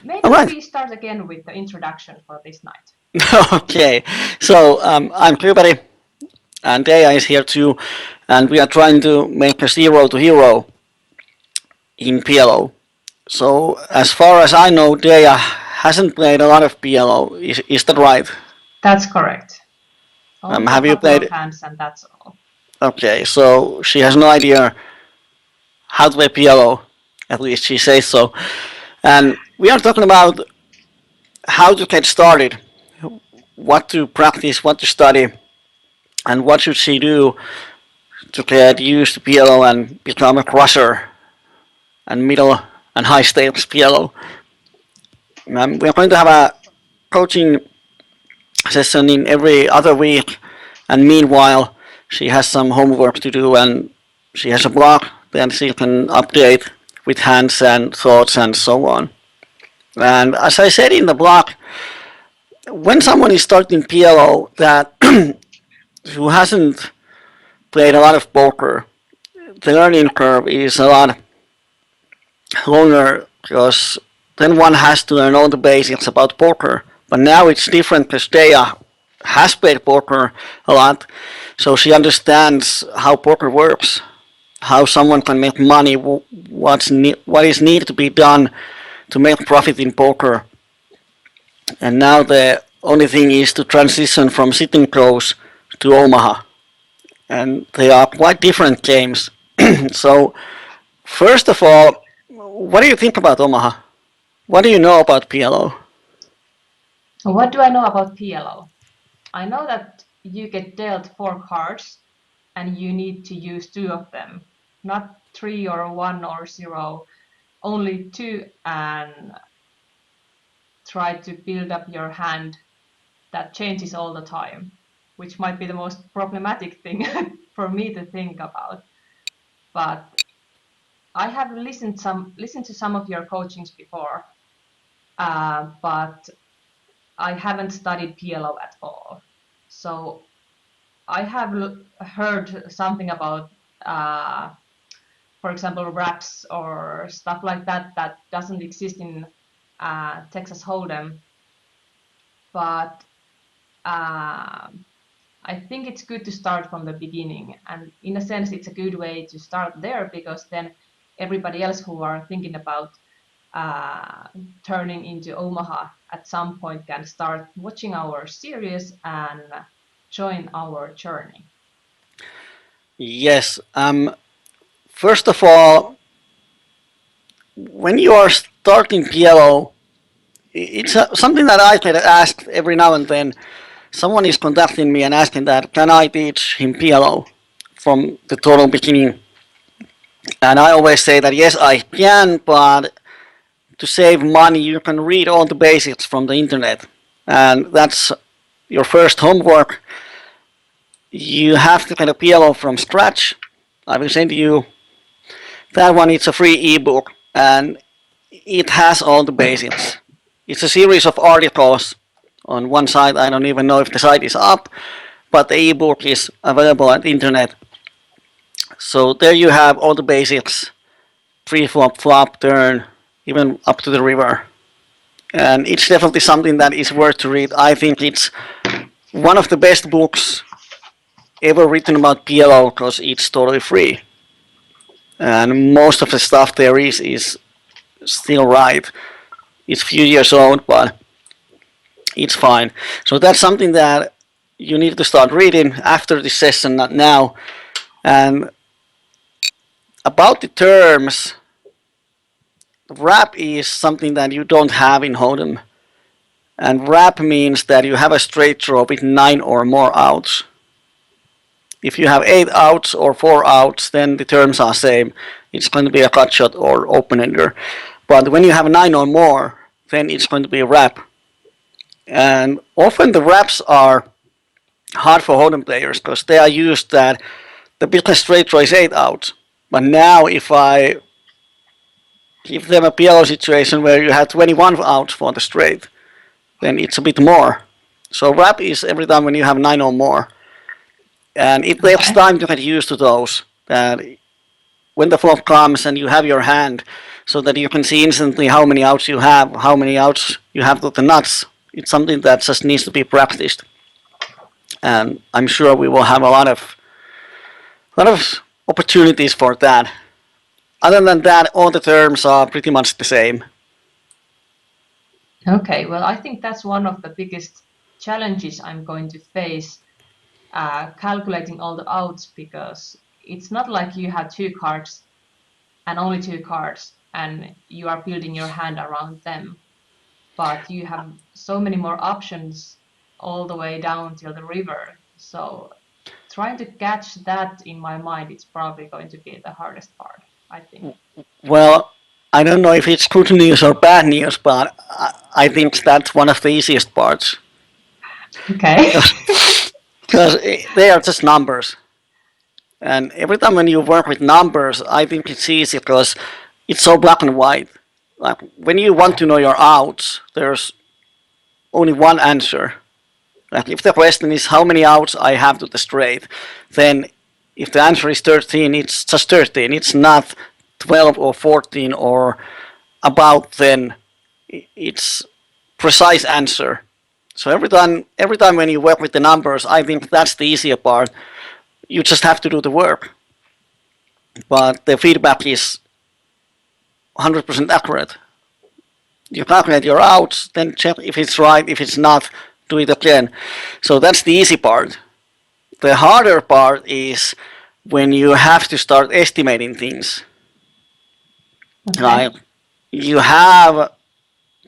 Maybe All right. we start again with the introduction for this night. Okay. So I'm Kyyberi, and Dayah is here too, and we are trying to make a zero to hero in PLO. So as far as I know, Dayah hasn't played a lot of PLO. Is that right? That's correct. Only a Have you couple of played? hands, and that's all. Okay, so she has no idea how to play PLO. At least she says so. And we are talking about how to get started, what to practice, what to study, and what should she do to get used to PLO and become a crusher and middle and high stakes PLO. We're going to have a coaching session in every other week, and meanwhile, she has some homework to do, and she has a blog that she can update with hands and thoughts and so on. And as I said in the blog, when someone is starting PLO that who hasn't played a lot of poker, the learning curve is a lot longer because then one has to learn all the basics about poker. But now it's different because Dayah has played poker a lot, so she understands how poker works, how someone can make money, what is needed to be done to make profit in poker. And now the only thing is to transition from sitting crows to Omaha, and they are quite different games. So first of all, what do you think about Omaha? What do you know about PLO? What do I know about PLO? I know that you get dealt 4 cards and you need to use 2 of them, not 3 or 1 or 0, only 2, and try to build up your hand that changes all the time, which might be the most problematic thing for me to think about. But I have listened to some of your coachings before, but I haven't studied PLO at all. So I have heard something about, for example, raps or stuff like that that doesn't exist in Texas Hold'em, but I think it's good to start from the beginning, and in a sense it's a good way to start there, because then everybody else who are thinking about turning into Omaha at some point can start watching our series and join our journey. Yes. First of all, when you are starting PLO, it's something that I get asked every now and then. Someone is contacting me and asking that can I teach him PLO from the total beginning, and I always say that yes, I can, but to save money, you can read all the basics from the internet, and that's your first homework. You have to get a PLO from scratch. I will send you that one. It's a free ebook, and it has all the basics. It's a series of articles on one site. I don't even know if the site is up, but the ebook is available on the internet. So there you have all the basics: pre-flop, flop, turn, even up to the river. And it's definitely something that is worth to read. I think it's one of the best books ever written about PLO because it's totally free. And most of the stuff there is still right. It's a few years old, but it's fine. So that's something that you need to start reading after this session, not now. And about the terms, wrap is something that you don't have in Hold'em. And wrap means that you have a straight draw with 9 or more outs. If you have 8 outs or 4 outs, then the terms are same. It's going to be a cut shot or open ender. But when you have 9 or more, then it's going to be a wrap. And often the wraps are hard for Hold'em players because they are used that the biggest straight draw is 8 outs. But now if I give them a PLO situation where you have 21 outs for the straight, then it's a bit more. So wrap is every time when you have 9 or more. And it takes Okay. time to get used to those. That when the flop comes and you have your hand, so that you can see instantly how many outs you have, how many outs you have to the nuts. It's something that just needs to be practiced, and I'm sure we will have a lot of opportunities for that. Other than that, all the terms are pretty much the same. Okay, well, I think that's one of the biggest challenges I'm going to face, calculating all the outs, because it's not like you have two cards and only two cards and you are building your hand around them, but you have so many more options all the way down till the river. So trying to catch that in my mind, it's probably going to be the hardest part, I think. Well, I don't know if it's good news or bad news, but I think that's one of the easiest parts Okay. because they are just numbers. And every time when you work with numbers, I think it's easy because it's so black and white. Like when you want to know your outs, there's only one answer. Like if the question is how many outs I have to the straight, then if the answer is 13, it's just 13. It's not 12 or 14 or about 10. It's precise answer. So every time when you work with the numbers, I think that's the easier part. You just have to do the work, but the feedback is 100% accurate. You calculate your outs, then check if it's right. If it's not, do it again. So that's the easy part. The harder part is when you have to start estimating things. Like Okay. you have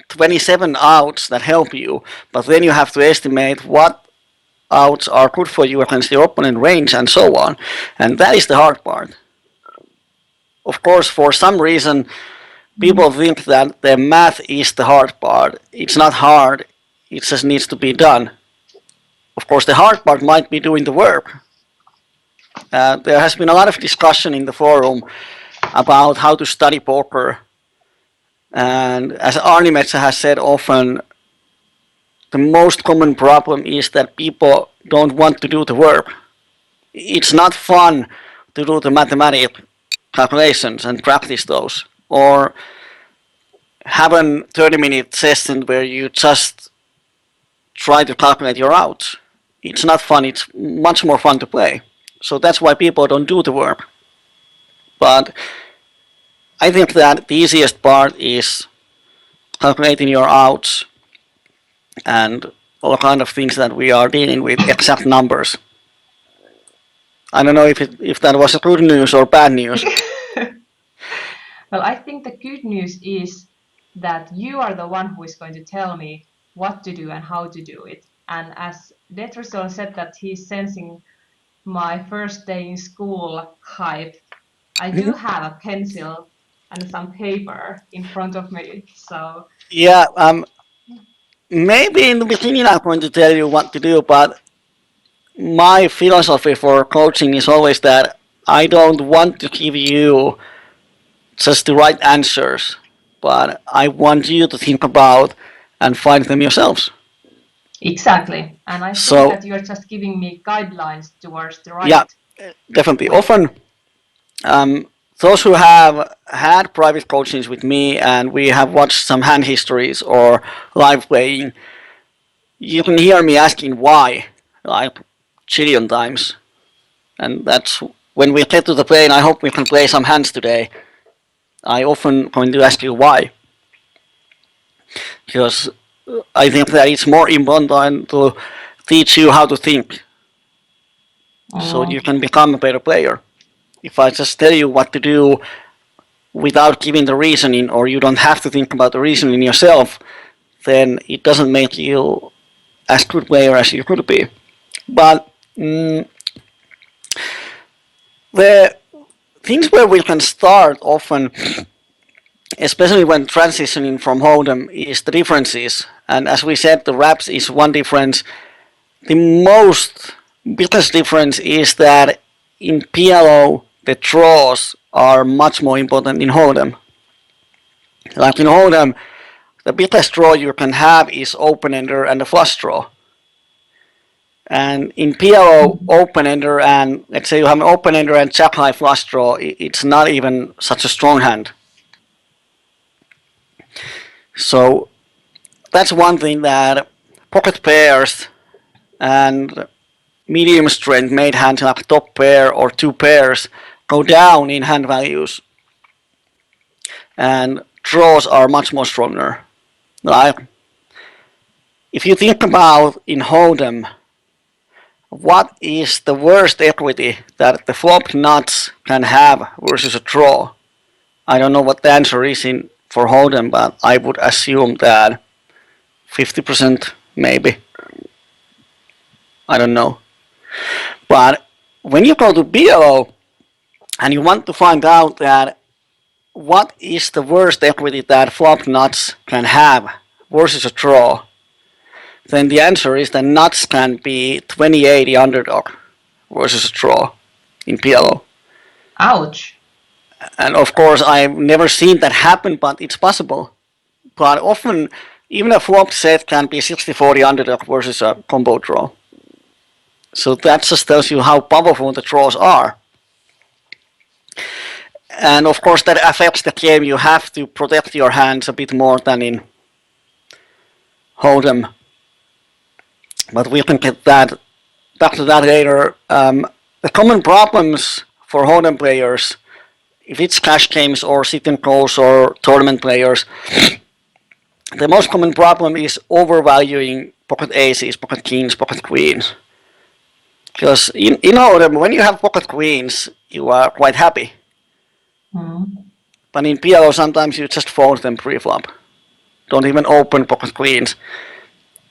27 outs that help you, but then you have to estimate what outs are good for you against your opponent range and so on. And that is the hard part. Of course, for some reason, people Mhm. think that the math is the hard part. It's not hard, it just needs to be done. Of course, the hard part might be doing the work. There has been a lot of discussion in the forum about how to study poker. And as Arni Metsä has said often, the most common problem is that people don't want to do the work. It's not fun to do the mathematical calculations and practice those, or have a 30-minute session where you just try to calculate your outs. It's not fun, it's much more fun to play. So that's why people don't do the work. But I think that the easiest part is calculating your outs and all kind of things that we are dealing with, exact numbers. I don't know if that was good news or bad news. Well, I think the good news is that you are the one who is going to tell me what to do and how to do it. And as Detrisol said that he's sensing my first day in school hype, I do have a pencil and some paper in front of me. So, Yeah, maybe in the beginning I'm going to tell you what to do, but my philosophy for coaching is always that I don't want to give you just the right answers, but I want you to think about and find them yourselves. exactly. And I think So that you're just giving me guidelines towards the yeah, right definitely. way. Often, um, those who have had private coachings with me and we have watched some hand histories or live playing, you can hear me asking why like trillion times, and that's when we get to the play. And I hope we can play some hands today. I often going to ask you why, because I think that it's more important to teach you how to think so you Mm, can become a better player. If I just tell you what to do without giving the reasoning, or you don't have to think about the reasoning yourself, then it doesn't make you as good player as you could be. But the things where we can start often, especially when transitioning from Hold'em, is the differences. And as we said, the wraps is one difference. The most biggest difference is that in PLO, the draws are much more important in Hold'em. Like in Hold'em, the biggest draw you can have is open ender and a flush draw. And in PLO open ender, and let's say you have an open ender and jack high flush draw, it's not even such a strong hand. So that's one thing, that pocket pairs and medium strength made hands like top pair or two pairs go down in hand values, and draws are much more stronger. Like if you think about in Hold'em, what is the worst equity that the flop nuts can have versus a draw? I don't know what the answer is in for Hold'em, but I would assume that 50% maybe. I don't know. But when you go to PLO and you want to find out that what is the worst equity that flop nuts can have versus a draw, then the answer is that nuts can be 2080 underdog versus a draw in PLO. Ouch. And of course, I've never seen that happen, but it's possible. But often, even a flop set can be 60-40 underdog versus a combo draw. So that just tells you how powerful the draws are. And of course, that affects the game. You have to protect your hands a bit more than in Hold'em. But we can get that back to that later. The common problems for Hold'em players, if it's cash games or sit-and-goes or tournament players, the most common problem is overvaluing pocket aces, pocket kings, pocket queens. Because in Hold'em, when you have pocket queens, you are quite happy. But in PLO, sometimes you just fold them pre-flop. Don't even open pocket queens.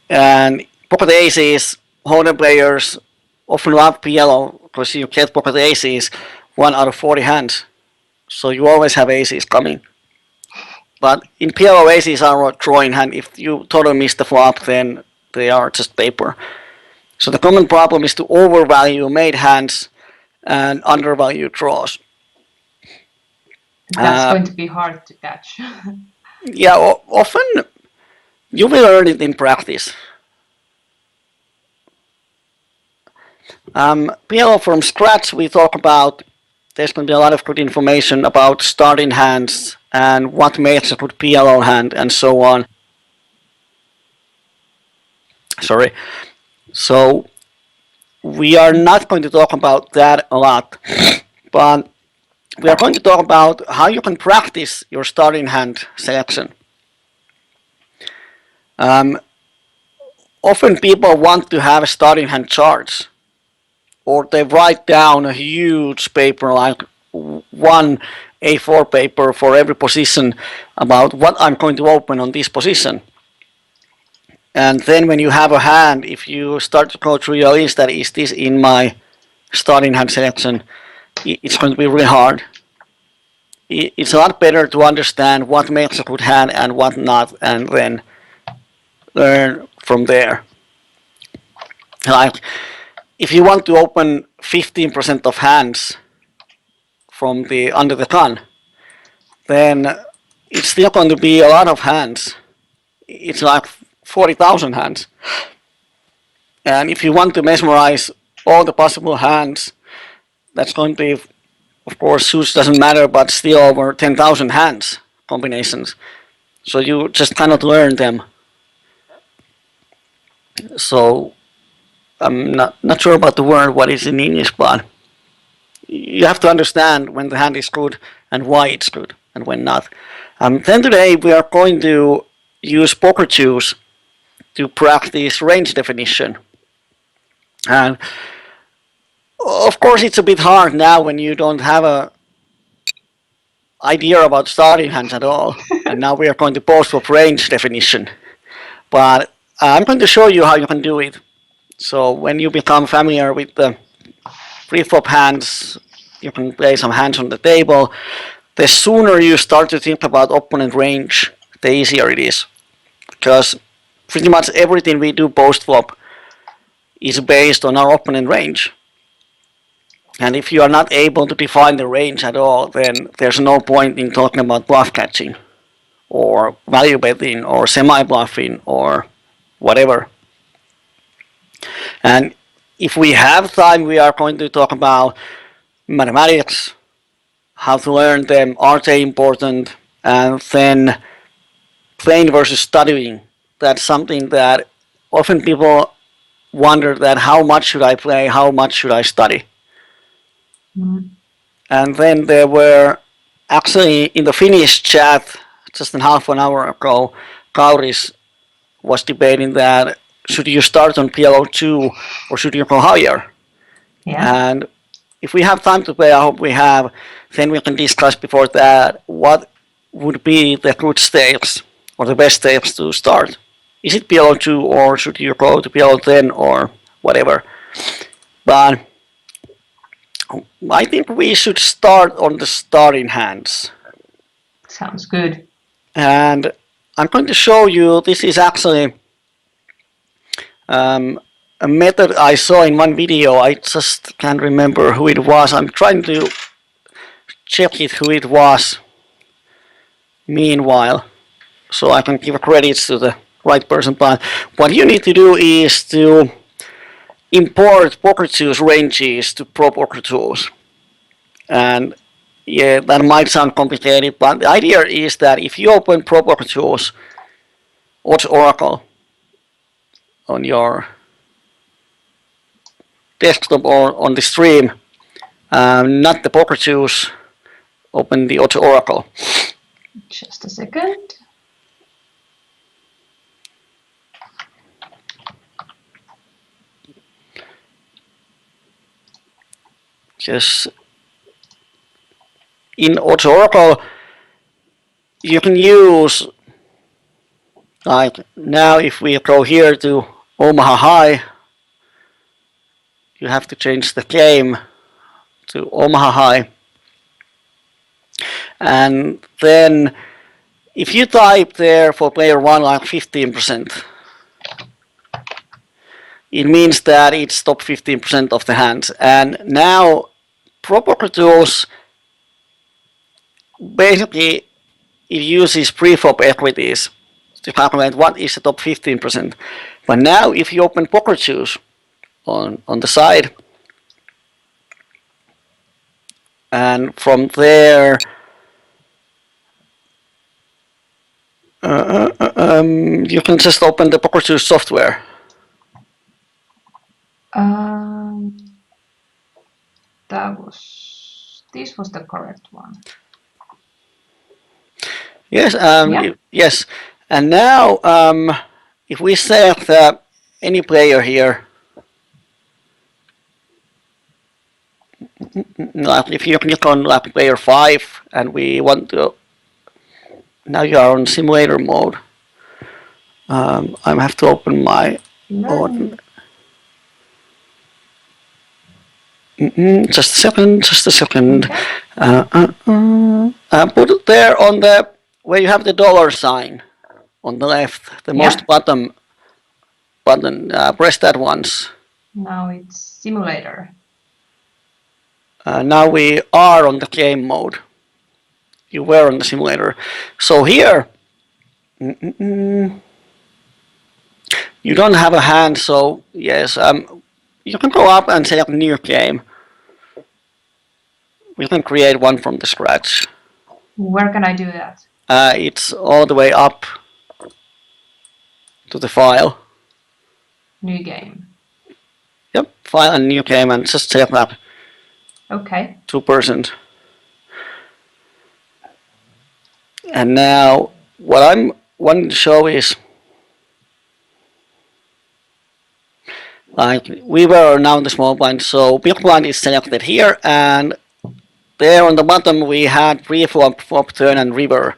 And pocket aces, Hold'em players often love PLO because you get pocket aces 1 out of 40 hands. So you always have aces coming. But in PLO, aces are a drawing hand. If you totally miss the flop, then they are just paper. So the common problem is to overvalue made hands and undervalue draws. That's going to be hard to catch. Yeah, often you will learn it in practice. PLO from scratch, we talk about, there's going to be a lot of good information about starting hands and what makes a good PLO hand and so on. Sorry. So we are not going to talk about that a lot, but we are going to talk about how you can practice your starting hand selection. Often people want to have starting hand charts, or they write down a huge paper, like one A4 paper for every position about what I'm going to open on this position. And then when you have a hand, if you start to go through your list that is this in my starting hand selection, it's going to be really hard. It's a lot better to understand what makes a good hand and what not, and then learn from there. Like, if you want to open 15% of hands from the under the gun, then it's still going to be a lot of hands. It's like 40,000 hands. And if you want to mesmerize all the possible hands, that's going to be, of course, suits doesn't matter, but still over 10,000 hands combinations. So you just cannot learn them. So I'm not sure about the word, what is in English, but you have to understand when the hand is good and why it's good and when not. Then today we are going to use poker juice to practice range definition. And of course it's a bit hard now when you don't have a idea about starting hands at all. And now we are going to post-flop range definition. But I'm going to show you how you can do it. So when you become familiar with the pre-flop hands, you can play some hands on the table. The sooner you start to think about opponent range, the easier it is. Because pretty much everything we do post-flop is based on our opponent range. And if you are not able to define the range at all, then there's no point in talking about bluff catching or value betting or semi-bluffing or whatever. And if we have time, we are going to talk about mathematics, how to learn them, are they important, and then playing versus studying. That's something that often people wonder that how much should I play, how much should I study. Mm. And then there were actually in the Finnish chat just in half an hour ago, Kauris was debating that should you start on PLO2 or should you go higher? Yeah. And if we have time to play, I hope we have, then we can discuss before that what would be the good stakes or the best stakes to start. Is it PLO2 or should you go to PLO10 or whatever? But I think we should start on the starting hands. Sounds good. And I'm going to show you, this is actually a method I saw in one video. I just can't remember who it was. I'm trying to check it who it was meanwhile, so I can give credits to the right person. But what you need to do is to import poker tools ranges to Pro Poker Tools. And yeah, that might sound complicated, but the idea is that if you open Pro Poker Tools Odds Oracle on your desktop or on the stream, not the poker tools, open the Odds Oracle. Just a second. Just in Odds Oracle, you can use, like now if we go here to Omaha High, you have to change the game to Omaha High. And then if you type there for player one like 15%, it means that it's top 15% of the hands. And now Pro Poker Tools basically it uses preflop equities to calculate what is the top 15%. But now if you open Poker Tools on the side, and from there you can just open the Poker Tools software. This was the correct one. Yes, Yeah. yes. And now if we select any player here, like if you click on like player 5 and we want to, now you are on simulator mode. I have to open my Learning. just a second, just a second. Okay. Put it there on the where you have the dollar sign on the left, the most bottom button. Press that once. Now it's simulator. Now we are on the game mode. You were on the simulator. So here, you don't have a hand, so yes, you can go up and select new game. We can create one from the scratch. Where can I do that? It's all the way up to the file. New game. Yep, file and new game and just select that. Okay. 2%. And now what I'm wanting to show is like we were now in the small blind, so big blind is selected here, and there on the bottom we had pre-flop, flop, turn, and river.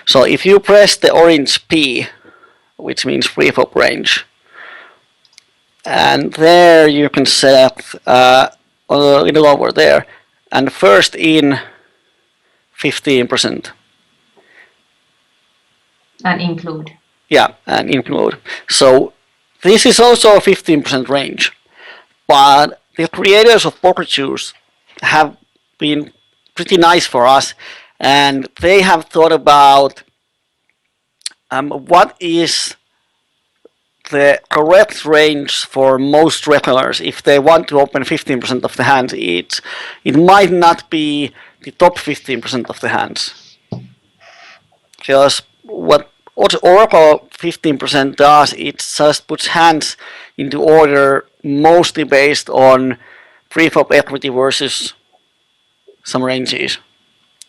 So if you press the orange P, which means pre-flop range, and there you can select a little over there, and first in 15%. And include. Yeah, and include. So this is also a 15% range, but the creators of Poker Choose have been pretty nice for us, and they have thought about what is the correct range for most regulars, if they want to open 15% of the hands, it might not be the top 15% of the hands. Because what Oracle 15% does, it just puts hands into order mostly based on preflop equity versus some ranges.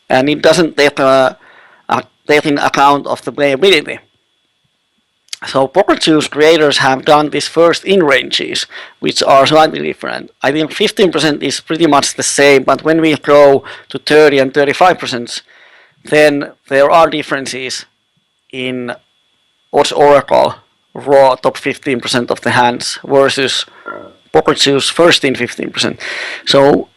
And it doesn't take in account of the playability. So poker choose creators have done this first in ranges, which are slightly different. I think 15% is pretty much the same, but when we go to 30 and 35%, then there are differences in odds Oracle raw top 15% of the hands versus poker choose first in 15%. So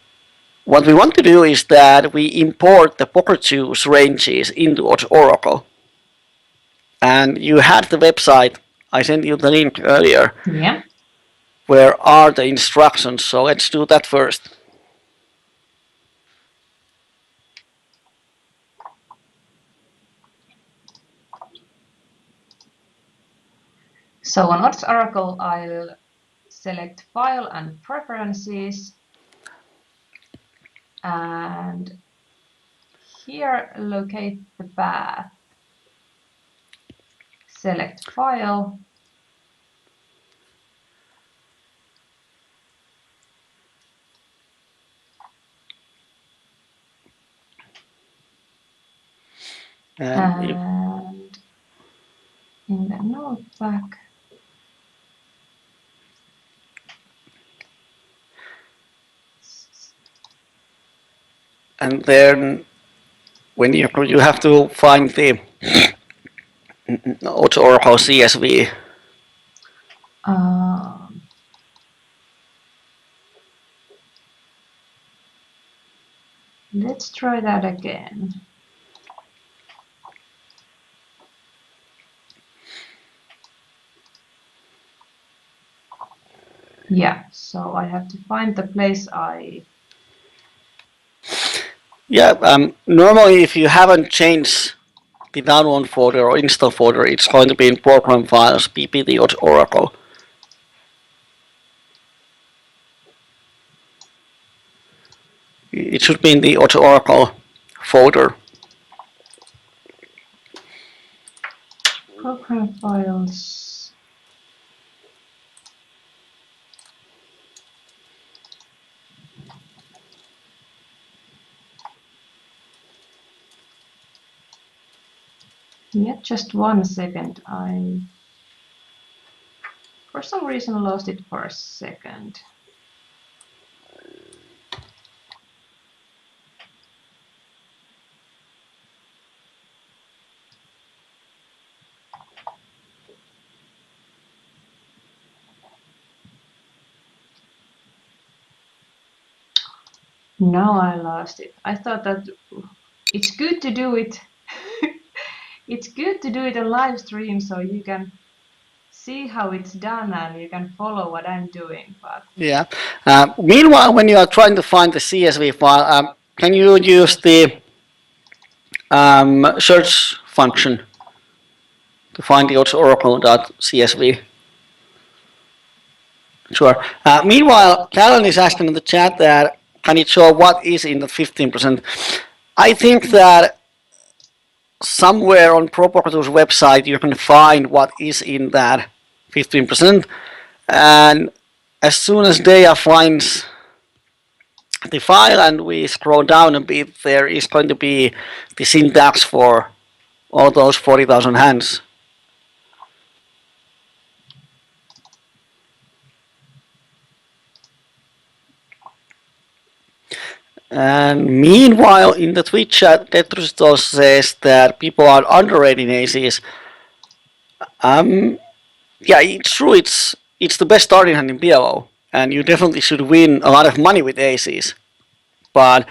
what we want to do is that we import the poker choose ranges into odds Oracle. And you had the website, I sent you the link earlier. Yeah. Where are the instructions? So let's do that first. So on Odds Oracle, I'll select File and Preferences. And here locate the path. Select File. And in the notebook, and then when you have to find the odds Oracle CSV. Let's try that again. Yeah, so I have to find the place I... Yeah, normally if you haven't changed the download folder or install folder, it's going to be in program files, ppt odds Oracle. It should be in the odds Oracle folder. Program files. Yeah, just 1 second. I, for some reason, lost it for a second. Now I lost it. I thought that it's good to do it. It's good to do it on live stream so you can see how it's done and you can follow what I'm doing. But yeah. Meanwhile, when you are trying to find the CSV file, can you use the search function to find the odds oracle.csv? Sure. Meanwhile, Callan is asking in the chat that can it show what is in the 15%? I think that somewhere on ProPokerTools website you can find what is in that 15%. And as soon as Dayah finds the file and we scroll down a bit, there is going to be the syntax for all those 40,000 hands. And meanwhile, in the Twitch chat, Tetrustos says that people are underrating aces. Yeah, it's true. It's the best starting hand in PLO, and you definitely should win a lot of money with aces. But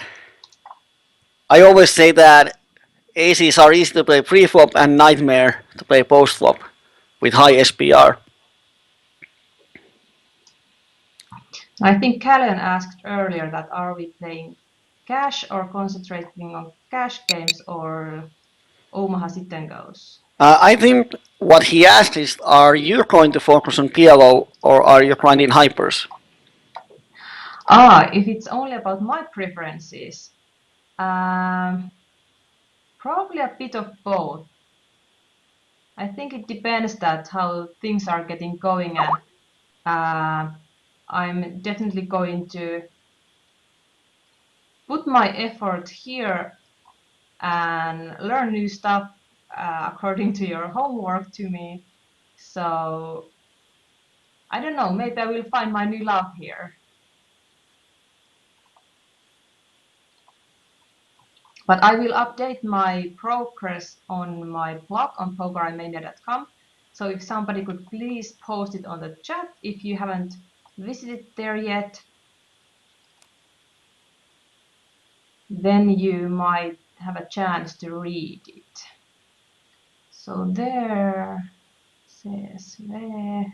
I always say that aces are easy to play pre-flop and nightmare to play post-flop with high SPR. I think Callan asked earlier that are we playing cash or concentrating on cash games or Omaha sit and goes? I think what he asked is, are you going to focus on PLO or are you grinding hypers? Ah, if it's only about my preferences, um, probably a bit of both. I think it depends that how things are getting going, and uh, I'm definitely going to put my effort here and learn new stuff according to your homework to me. So I don't know, maybe I will find my new love here. But I will update my progress on my blog on pokerimania.com. So if somebody could please post it on the chat if you haven't visited there yet, then you might have a chance to read it. So there says there.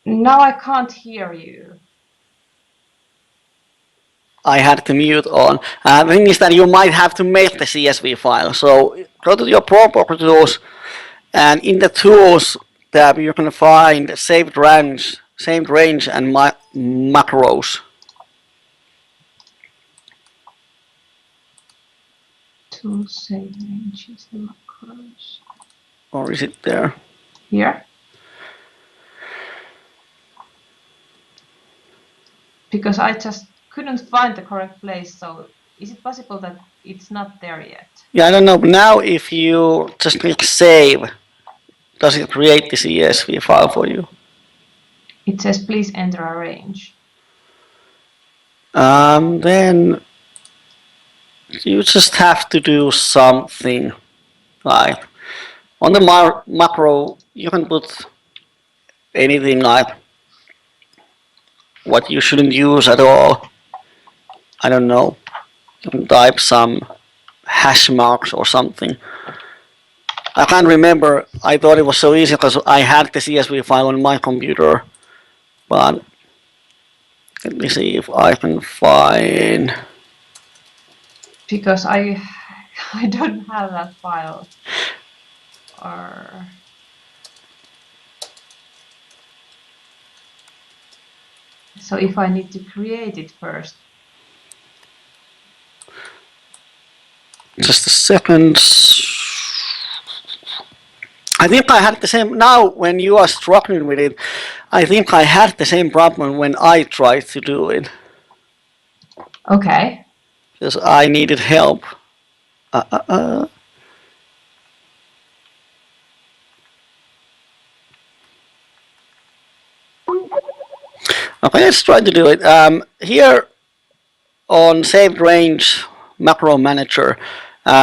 Now I can't hear you. I had the mute on. The thing is that you might have to make the CSV file. So go to your proper tools, and in the tools tab you can find saved range and macros. To save ranges and macros. Or is it there? Here? Because I just couldn't find the correct place. So is it possible that it's not there yet? Yeah, I don't know. Now if you just click save, does it create the CSV file for you? It says please enter a range. Then you just have to do something like on the macro you can put anything like what you shouldn't use at all. I don't know. You can type some hash marks or something. I can't remember. I thought it was so easy because I had the CSV file on my computer. But let me see if I can find. Because I don't have that file. Or so if I need to create it first. Just a second. I think I had the same. Now, when you are struggling with it, I think I had the same problem when I tried to do it. Okay. Because I needed help. Uh, uh, uh. Okay, let's try to do it. Here on saved range macro manager,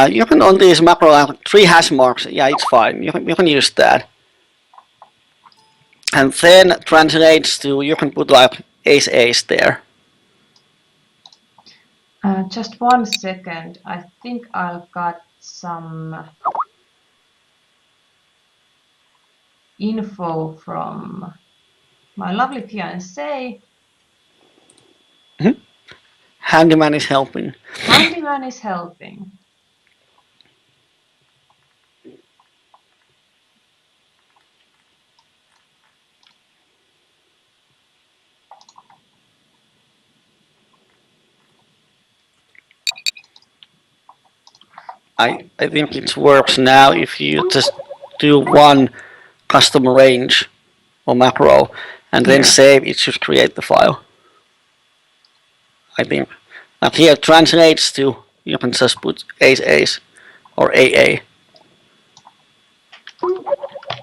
you can on these macro 3 hash marks. Yeah, it's fine. You can use that. And then translates to you can put like ace there. Just 1 second. I think I've got some info from my lovely fiance. Handyman is helping. Handyman is helping. I think it works now if you just do one custom range or macro and then Here. save, it should create the file. I think. But here translates to, you can just put ace or AA,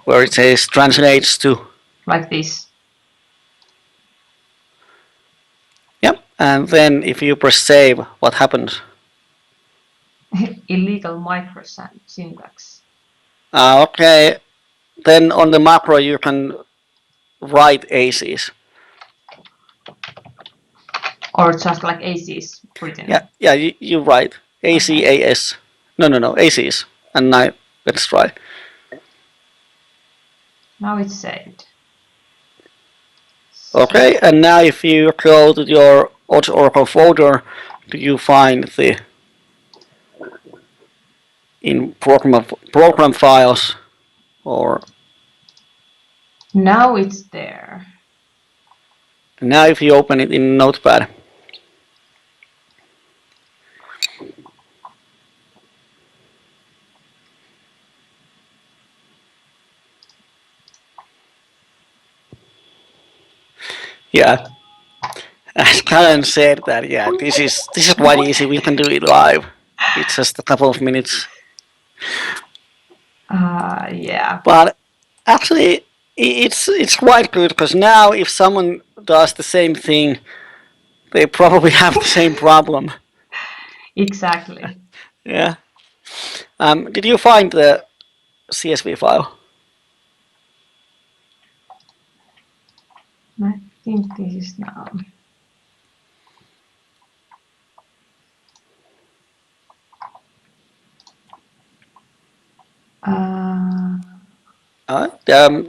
where it says translates to. Like this. Yep. And then if you press save, what happens? Illegal micro syntax. Okay. Then on the macro you can write aces. Or just like ACs written. Yeah, you write Okay. ACAS. No, ACs. And now let's try. Now it's saved. Okay, and now if you go to your Odds Oracle folder, do you find the in program files or Now it's there. now if you open it in Notepad? Yeah, as Karen said that, yeah, this is quite easy. We can do it live. It's just a couple of minutes. Yeah. But actually, it's quite good because now if someone does the same thing, they probably have the same problem. Exactly. Yeah. Did you find the CSV file? I think this is now.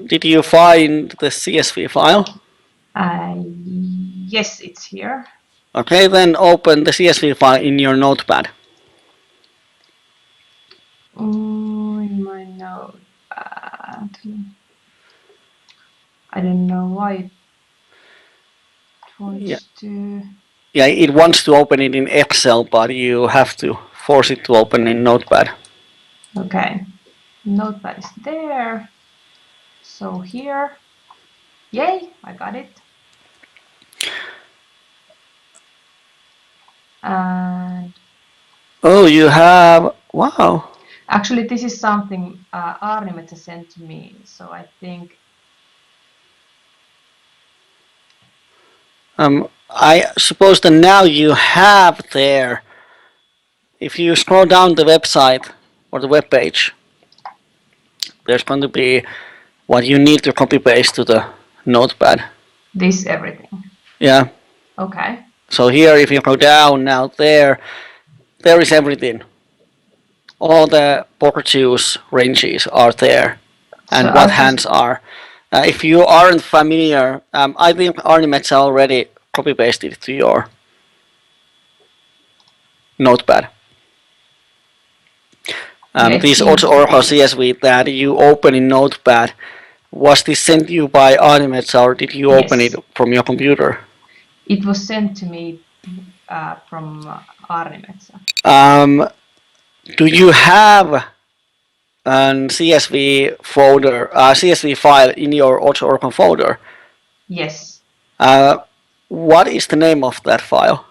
Did you find the CSV file? Yes, it's here. Okay, then open the CSV file in your notepad. In my notepad. I don't know why it Yeah, wants to. yeah, it wants to open it in Excel, but you have to force it to open in Notepad. Okay. Notepad is there. So here. Yay, I got it. And Oh, you have, wow. actually, this is something Arnimet sent to me. So I think I suppose that now you have there, if you scroll down the website or the web page, there's going to be what you need to copy paste to the notepad. this everything. Yeah. Okay. So here, if you go down now, there is everything. All the poker juice ranges are there, So and what I'll just. hands are. If you aren't familiar, I think Arnie Metsa already copy pasted it to your notepad. Yeah, it This seems also to Oracle be. CSV that you open in Notepad, was this sent you by Arnie Metsa or did you open it Yes. from your computer? It was sent to me from Arnimetsa. Um, do you have an CSV folder, CSV file in your Oracle folder? Yes. What is the name of that file?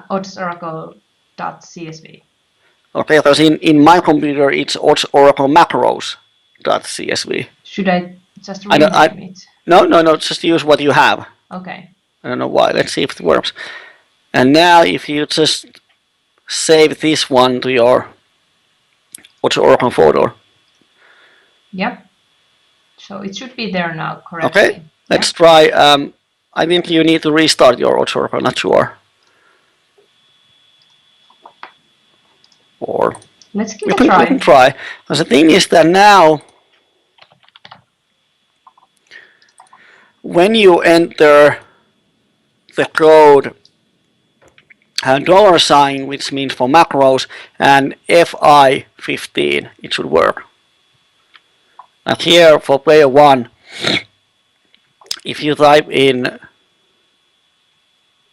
oddsoracle.csv. Okay, because in my computer it's Oracle macros.csv. Should I just I rename it? no, just use what you have. Okay. I don't know why. Let's see if it works. And now if you just save this one to your Oracle folder. Yep. So it should be there now Okay, correctly. let's Yeah. try. I think you need to restart your Oracle, not sure. Or Let's give you it a can you can try. try. Because the thing is that now when you enter the code dollar sign, which means for macros, and FI15, it should work. And here for player one, if you type in,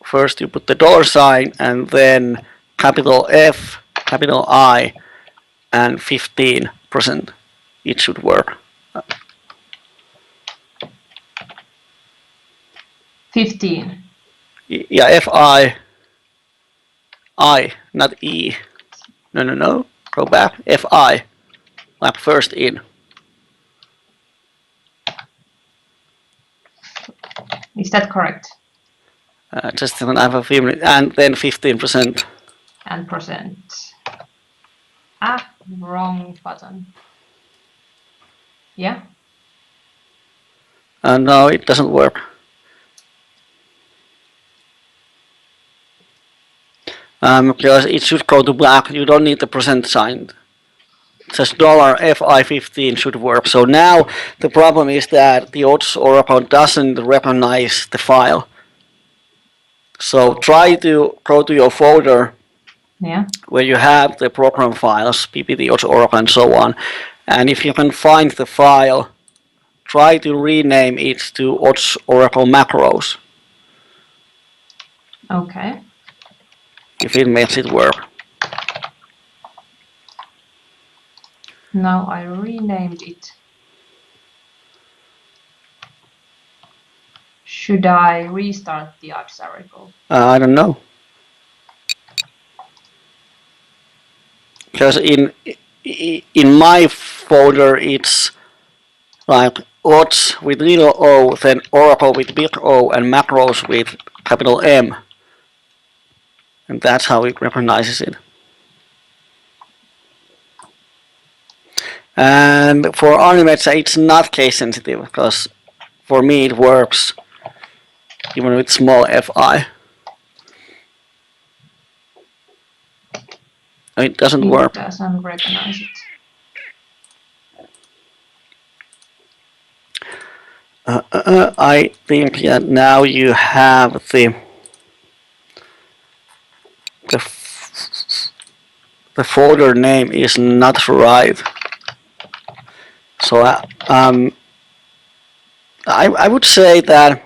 first you put the dollar sign and then capital F, capital I, and 15%, it should work. 15. Yeah, FI, not E. No. Go back. FI, like first in. Is that correct? Just when I have a few minutes, and then 15%. And percent. Wrong button. Yeah. No, it doesn't work. because it should go to black. You don't need the percent sign. Just $fi15 should work. So now the problem is that the odds oracle doesn't recognize the file. So try to go to your folder where you have the program files, ppt odds oracle and so on. And if you can find the file, try to rename it to odds oracle macros. Okay. If it makes it work. Now I renamed it. Should I restart the odds oracle? I don't know. Because in my folder it's like odds with little o, then oracle with big O, and macros with capital M. And that's how it recognizes it. And for Arnimedes, it's not case sensitive, because for me it works even with small fi. It doesn't work. It doesn't recognize it. I think that now you have the folder name is not right. So I would say that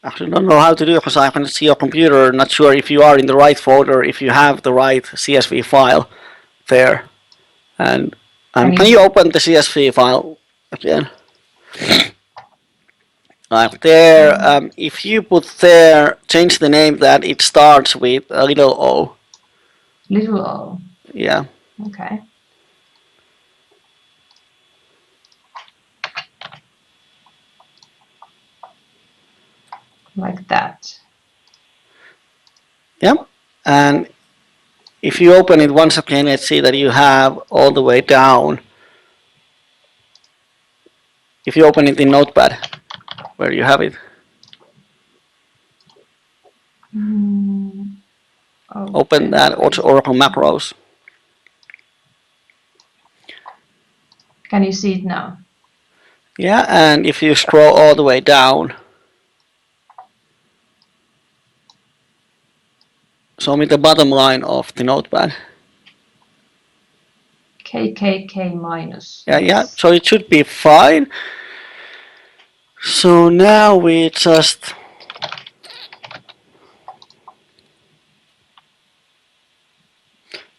actually don't know how to do it because I can see your computer. Not sure if you are in the right folder, if you have the right CSV file there. And can you open the CSV file again? Like there, if you put there, change the name that it starts with a little o. Little o. Yeah. Okay. Like that. Yep. And if you open it once again, let's see that you have all the way down. If you open it in Notepad, where you have it. Okay. Open that Oracle macros. Can you see it now? Yeah, and if you scroll all the way down, show me the bottom line of the Notepad. KKK minus. Yeah, so it should be fine. So now we just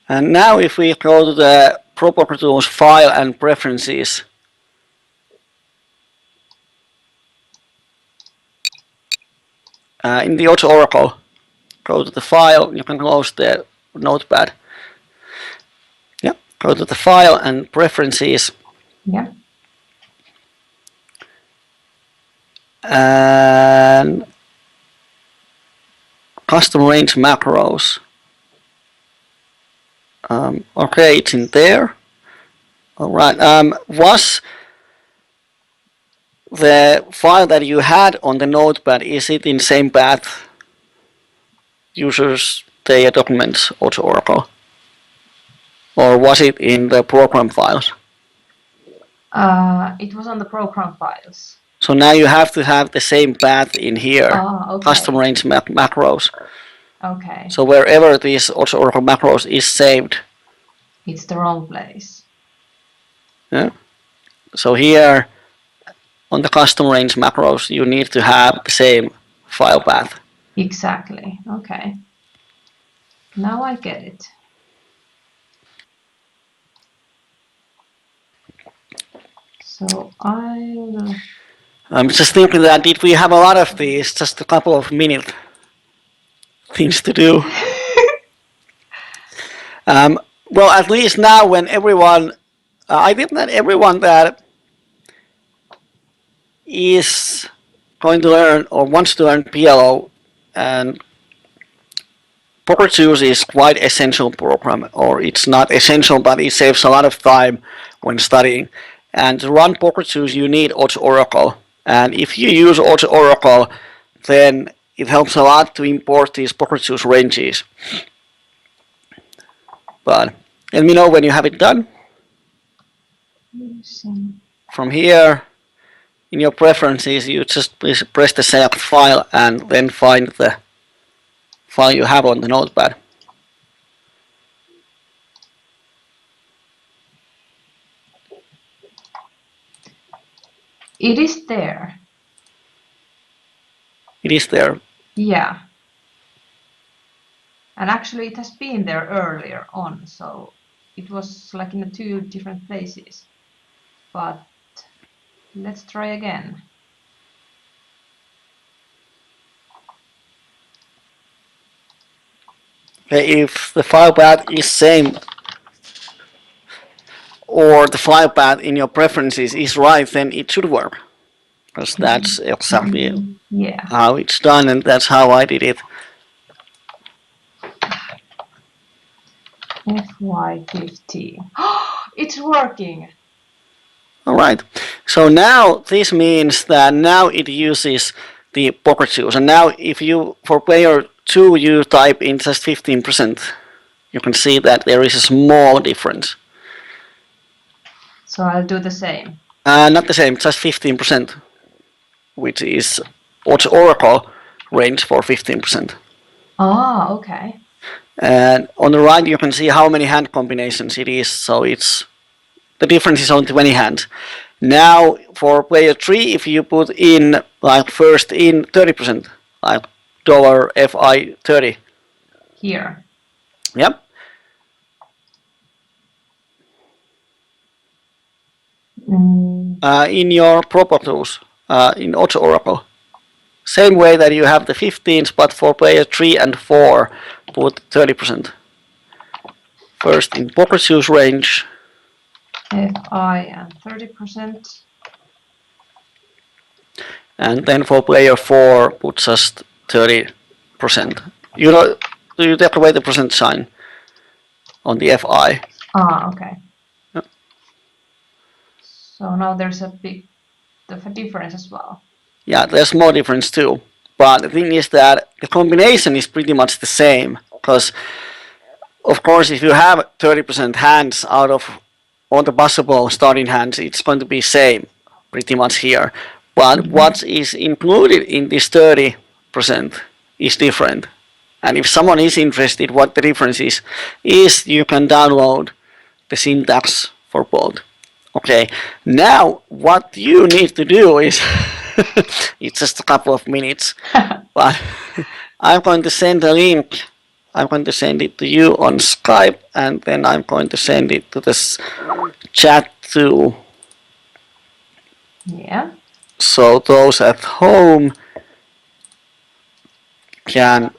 and now if we go to the property tools file and preferences, in the Oracle, go to the file, you can close the Notepad. Yeah, go to the file and preferences. Yeah. And custom range macros. Okay, it's in there. All right. Was the file that you had on the Notepad, is it in same path? Users Dayah documents Oracle, or was it in the program files? It was on the program files. So now you have to have the same path in here. Okay. Custom range macros. Okay. So wherever this Oracle macros is saved, it's the wrong place. Yeah. So here on the custom range macros, you need to have the same file path. Exactly. Okay. Now I get it. So I'm just thinking that did we have a lot of these, just a couple of minute things to do. Well, at least now when everyone, I think that everyone that is going to learn or wants to learn PLO, and PokerChoose is quite essential program, or it's not essential, but it saves a lot of time when studying. And to run PokerChoose, you need Odds Oracle. And if you use Auto Oracle, then it helps a lot to import these pocket choose ranges. But let me know when you have it done. From here, in your preferences, you just press the select file and then find the file you have on the notepad. It is there. It is there. Yeah. And actually it has been there earlier on, so it was like in two different places. But let's try again. Okay, if the file path is same or the file path in your preferences is right, then it should work. Because that's exactly Yeah. how it's done, and that's how I did it. FY15. It's working! Alright, so now this means that now it uses the pocket choose. And now if you, for player 2, you type in just 15%, you can see that there is a small difference. So I'll do the same. Not the same, just 15%, which is what's Oracle range for 15%. Ah, okay. And on the right you can see how many hand combinations it is, so it's the difference is only 20 hands. Now for player 3, if you put in like first in 30%, like $FI30. Here. Yep. In your properties, in Auto Oracle. Same way that you have the 15s, but for player 3 and 4, put 30%. First in pocket choose range. FI and 30%. And then for player 4, put just 30%. You know, do you take away the percent sign on the FI? Ah, okay. Yep. So now there's a big difference as well. Yeah, there's more difference too. But the thing is that the combination is pretty much the same. Because, of course, if you have 30% hands out of all the possible starting hands, it's going to be same pretty much here. But what is included in this 30% is different. And if someone is interested what the difference is you can download the syntax for both. Okay, now what you need to do is, it's just a couple of minutes, but I'm going to send a link. I'm going to send it to you on Skype, and then I'm going to send it to this chat too. Yeah. So those at home can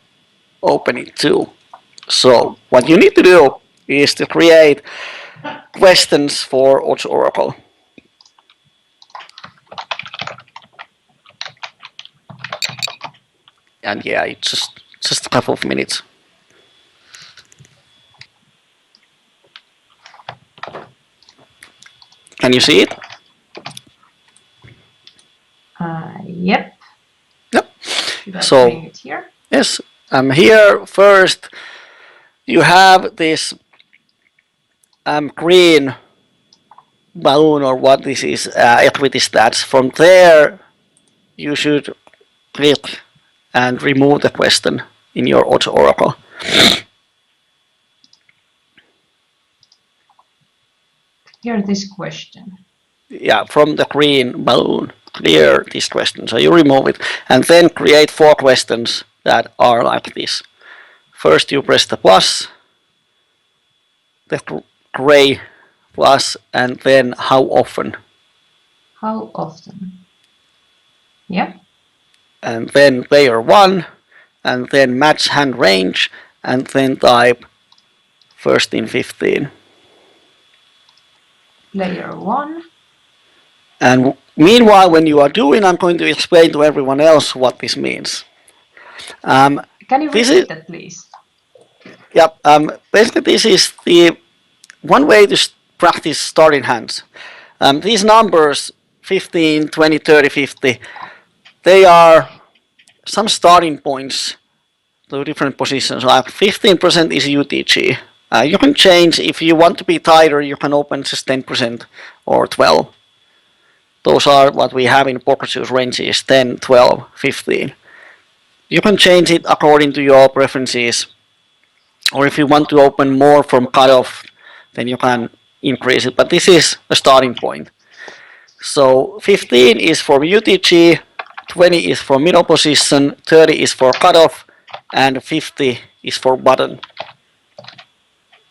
open it too. So what you need to do is to create questions for Auto Oracle. And yeah, it's just a couple of minutes. Can you see it? Yep. Yep. Should I So bring it here? yes, I'm here first. You have this green balloon or what this is, equity stats. From there, you should click and remove the question in your Auto Oracle. Here, this question. Yeah, from the green balloon, clear this question. So you remove it and then create 4 questions that are like this. First you press the plus, the gray plus, and then how often. How often? Yeah. And then player 1, and then match hand range, and then type first in 15. Player 1. And meanwhile, when you are doing, I'm going to explain to everyone else what this means. Can you repeat that, please? Yep. Basically, this is the one way to practice starting hands. These numbers 15, 20, 30, 50. They are some starting points to different positions. Like 15% is UTG. You can change if you want to be tighter. You can open just 10% or 12. Those are what we have in poker choose ranges: 10, 12, 15. You can change it according to your preferences, or if you want to open more from cutoff, then you can increase it. But this is a starting point. So 15 is for UTG, 20 is for middle position, 30 is for cutoff, and 50 is for button.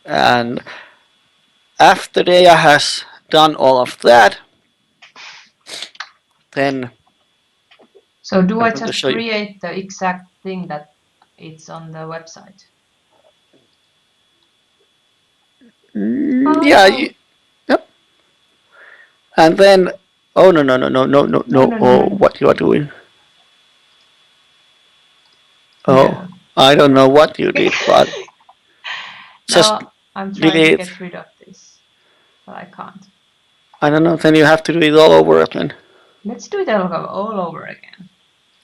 And after Dayah has done all of that, then So do I'm I going to just show you. create the exact thing that it's on the website? Yeah, Oh, yep. And then, oh no no no no no no no, no! no, no, Oh, no. what you are doing? Oh, No. I don't know what you did, but just No, I'm trying to delete. get rid of this, but I can't. I don't know. Then you have to do it all over again. Let's do it all over again.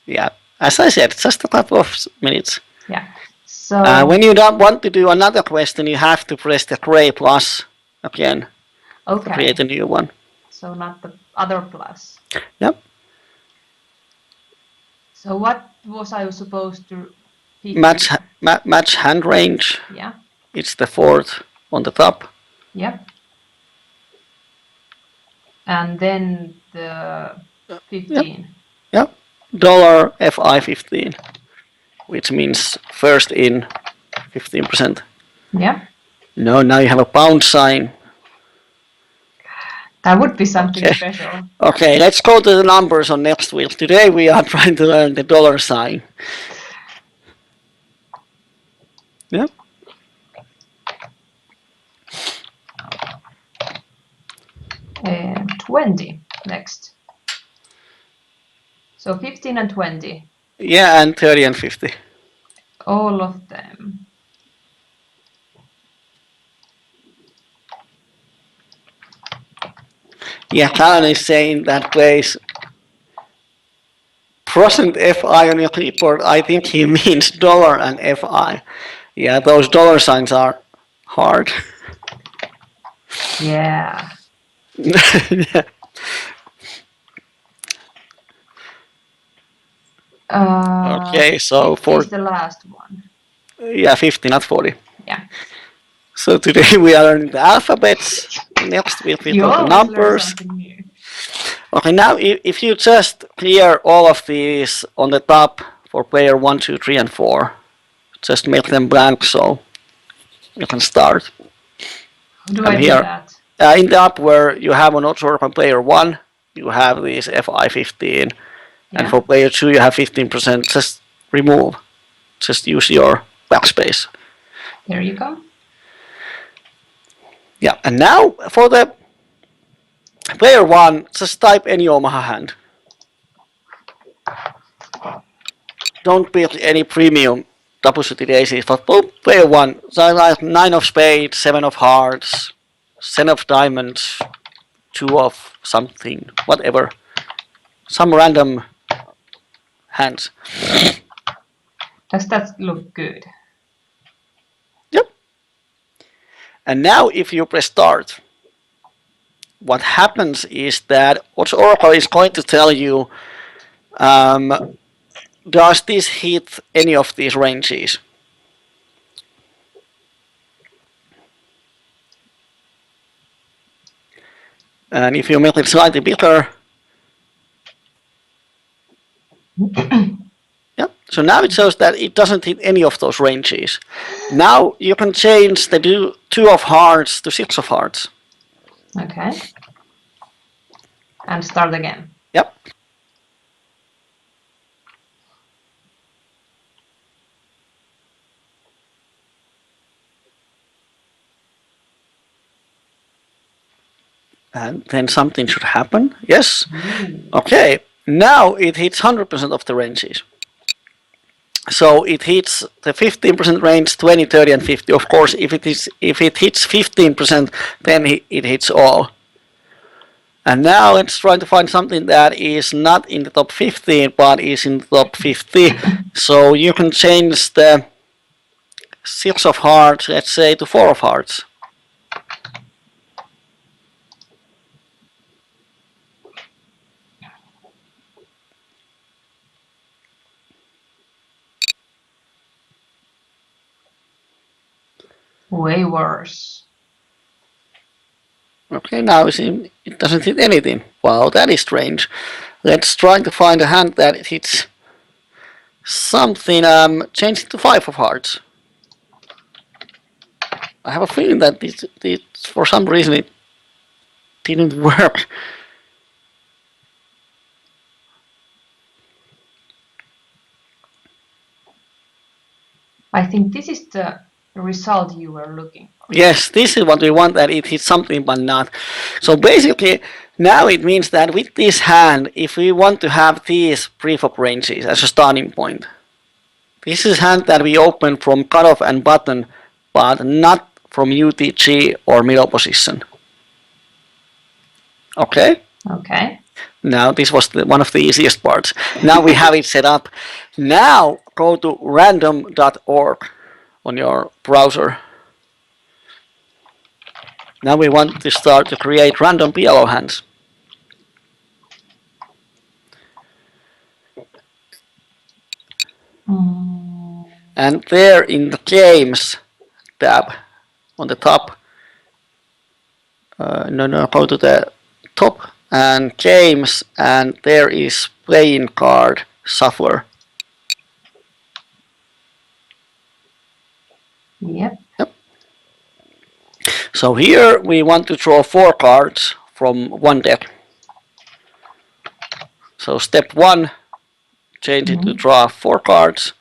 Yeah, as I said, just a couple of minutes. Yeah. So, When you don't want to do another question, you have to press the gray plus again to create okay. a new one. So not the other plus. Yep. So what was I supposed to pick Match here? match hand range. Yeah. It's the fourth on the top. Yep. And then the Yep. 15. Yep. Dollar FI 15, which means first in 15%. Yeah. No, now you have a pound sign. That would be something Okay. special. Okay, let's go to the numbers on next week. Today we are trying to learn the dollar sign. Yep. And 20 next. So 15 and 20. Yeah, and 30 and 50. All of them. Yeah, Callan is saying that plays percent FI on your keyboard. I think he means dollar and FI. Yeah, those dollar signs are hard. Yeah. Yeah. Okay, so 50 for is the last one. yeah, 50, not 40. Yeah. So today we are learning the alphabets. Next week we You go to always learn numbers. something new. Okay, now if you just clear all of these on the top for player 1, 2, 3, and 4, just make them blank so you can start. How do I'm I do here. that? In the app where you have on sort of player 1, you have these FI 15, and Yeah. for player 2 you have 15%. Just remove. Just use your backspace. There you go. Yeah, and now for the player 1, just type any Omaha hand. Don't build any premium double-suited aces, but player 1, so like 9 of spades, 7 of hearts, 10 of diamonds, 2 of something, whatever. Some random hands. Does that look good? Yep. And now if you press start, what happens is that Oracle is going to tell you, does this hit any of these ranges? And if you make it slightly bigger, yeah, so now it shows that it doesn't hit any of those ranges. Now you can change the 2 of hearts to 6 of hearts. Okay. And start again. Yep. And then something should happen. Yes. Okay. Now it hits 100% of the ranges. So it hits the 15% range, 20, 30, and 50. Of course, if it hits 15%, then it hits all. And now let's try to find something that is not in the top 15 but is in the top 50. So you can change the 6 of hearts, let's say, to 4 of hearts. Way worse. Okay, now it doesn't hit anything. Wow, that is strange. Let's try to find a hand that hits something. Change it to 5 of hearts. I have a feeling that this for some reason it didn't work. I think this is the result you were looking for. Yes, this is what we want, that it hits something but not. So basically, now it means that with this hand, if we want to have these preflop ranges as a starting point, this is hand that we open from cutoff and button, but not from UTG or middle position. Okay? Okay. Now this was one of the easiest parts. Now we have it set up. Now go to random.org on your browser. Now we want to start to create random PLO hands. And there in the games tab on the top, go to the top and games, and there is playing card shuffler. Yep. So here we want to draw 4 cards from one deck. So step 1, change it to draw 4 cards.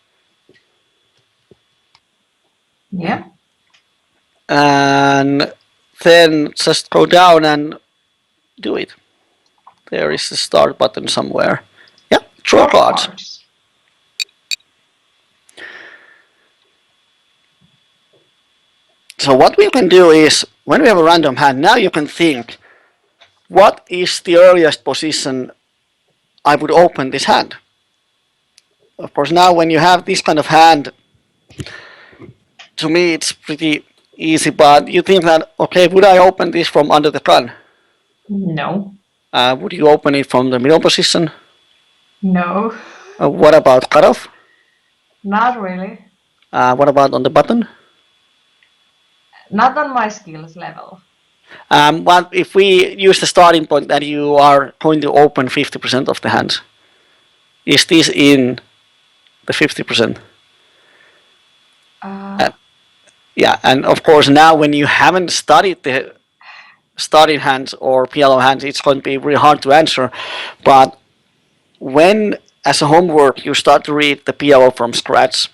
Yeah. And then just go down and do it. There is the start button somewhere. Yeah, draw cards. So what we can do is, when we have a random hand, now you can think, what is the earliest position I would open this hand? Of course, now when you have this kind of hand, to me it's pretty easy, but you think that, okay, would I open this from under the gun? No. Would you open it from the middle position? No. What about cutoff? Not really. What about on the button? Not on my skills level. But if we use the starting point that you are going to open 50% of the hands, is this in the 50%? Yeah, and of course now when you haven't studied the starting hands or PLO hands, it's going to be really hard to answer. But when, as a homework, you start to read the PLO from scratch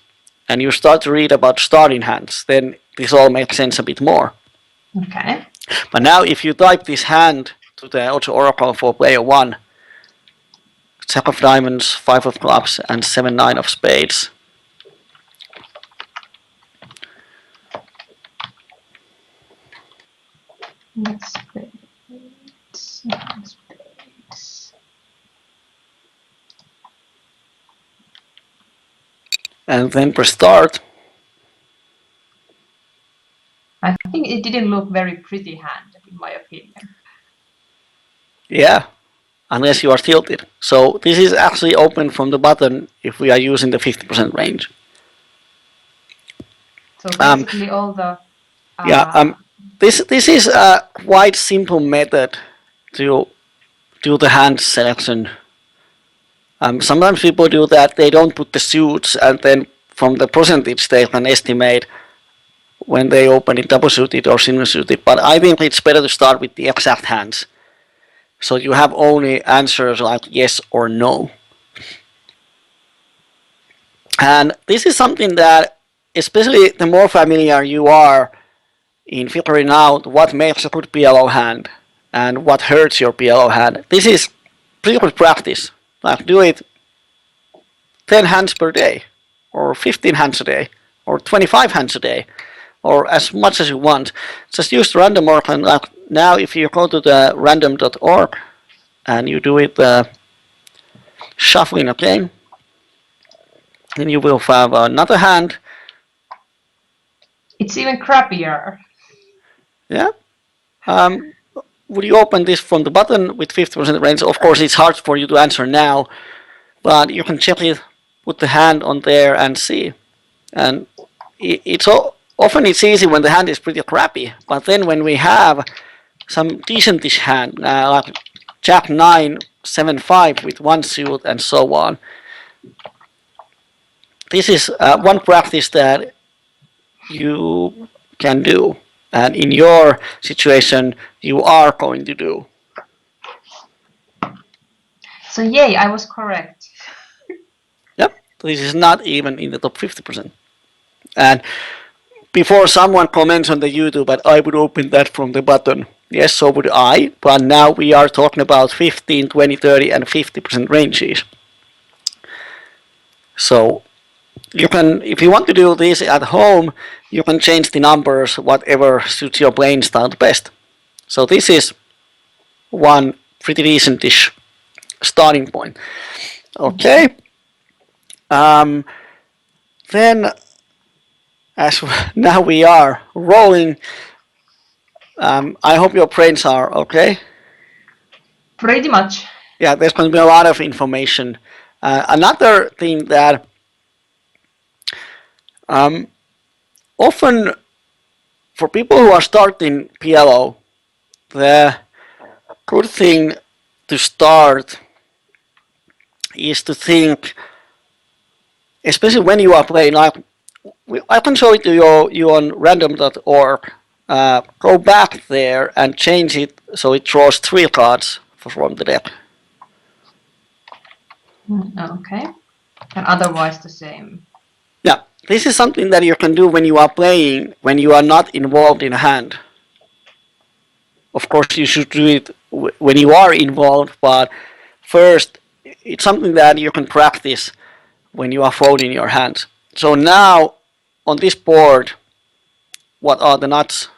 and you start to read about starting hands, then this all makes sense a bit more. Okay. But now if you type this hand to the Auto Oracle for player 1, Jack of Diamonds, 5 of Clubs, and 7-9 of Spades. Spades. And then press start. I think it didn't look very pretty hand, in my opinion. Yeah, unless you are tilted. So this is actually open from the button if we are using the 50% range. So basically all the... This is a quite simple method to do the hand selection. Sometimes people do that, they don't put the suits, and then from the percentage they can estimate when they open it double suited or single suited. But I think it's better to start with the exact hands. So you have only answers like yes or no. And this is something that, especially the more familiar you are in figuring out what makes a good PLO hand and what hurts your PLO hand, this is pretty good practice. Like do it 10 hands per day, or 15 hands a day, or 25 hands a day, or as much as you want. Just use the random order and like now if you go to the random.org and you do it shuffling again, then you will have another hand. It's even crappier. Yeah. Um, would you open this from the button with 50% range? Of course, it's hard for you to answer now, but you can check it, put the hand on there and see. And it's often it's easy when the hand is pretty crappy, but then when we have some decentish hand, like Jack 9, 7, 5 with one suit and so on. This is one practice that you can do, and in your situation, you are going to do. So yay, I was correct. Yep, this is not even in the top 50%. And before someone comments on the YouTube that I would open that from the button, yes, so would I, but now we are talking about 15, 20, 30, and 50% ranges. So you can, if you want to do this at home, you can change the numbers whatever suits your playing style best. So this is one pretty decentish starting point. Okay. Then as now we are rolling, I hope your brains are okay. Pretty much. Yeah, there's going to be a lot of information. Another thing that often for people who are starting PLO, the good thing to start is to think, especially when you are playing, like I can show it to you on random.org. Go back there and change it so it draws 3 cards from the deck. Okay. And otherwise the same. Yeah, this is something that you can do when you are playing, when you are not involved in a hand. Of course, you should do it when you are involved, but first, it's something that you can practice when you are folding your hands. So now, on this board, what are the nuts?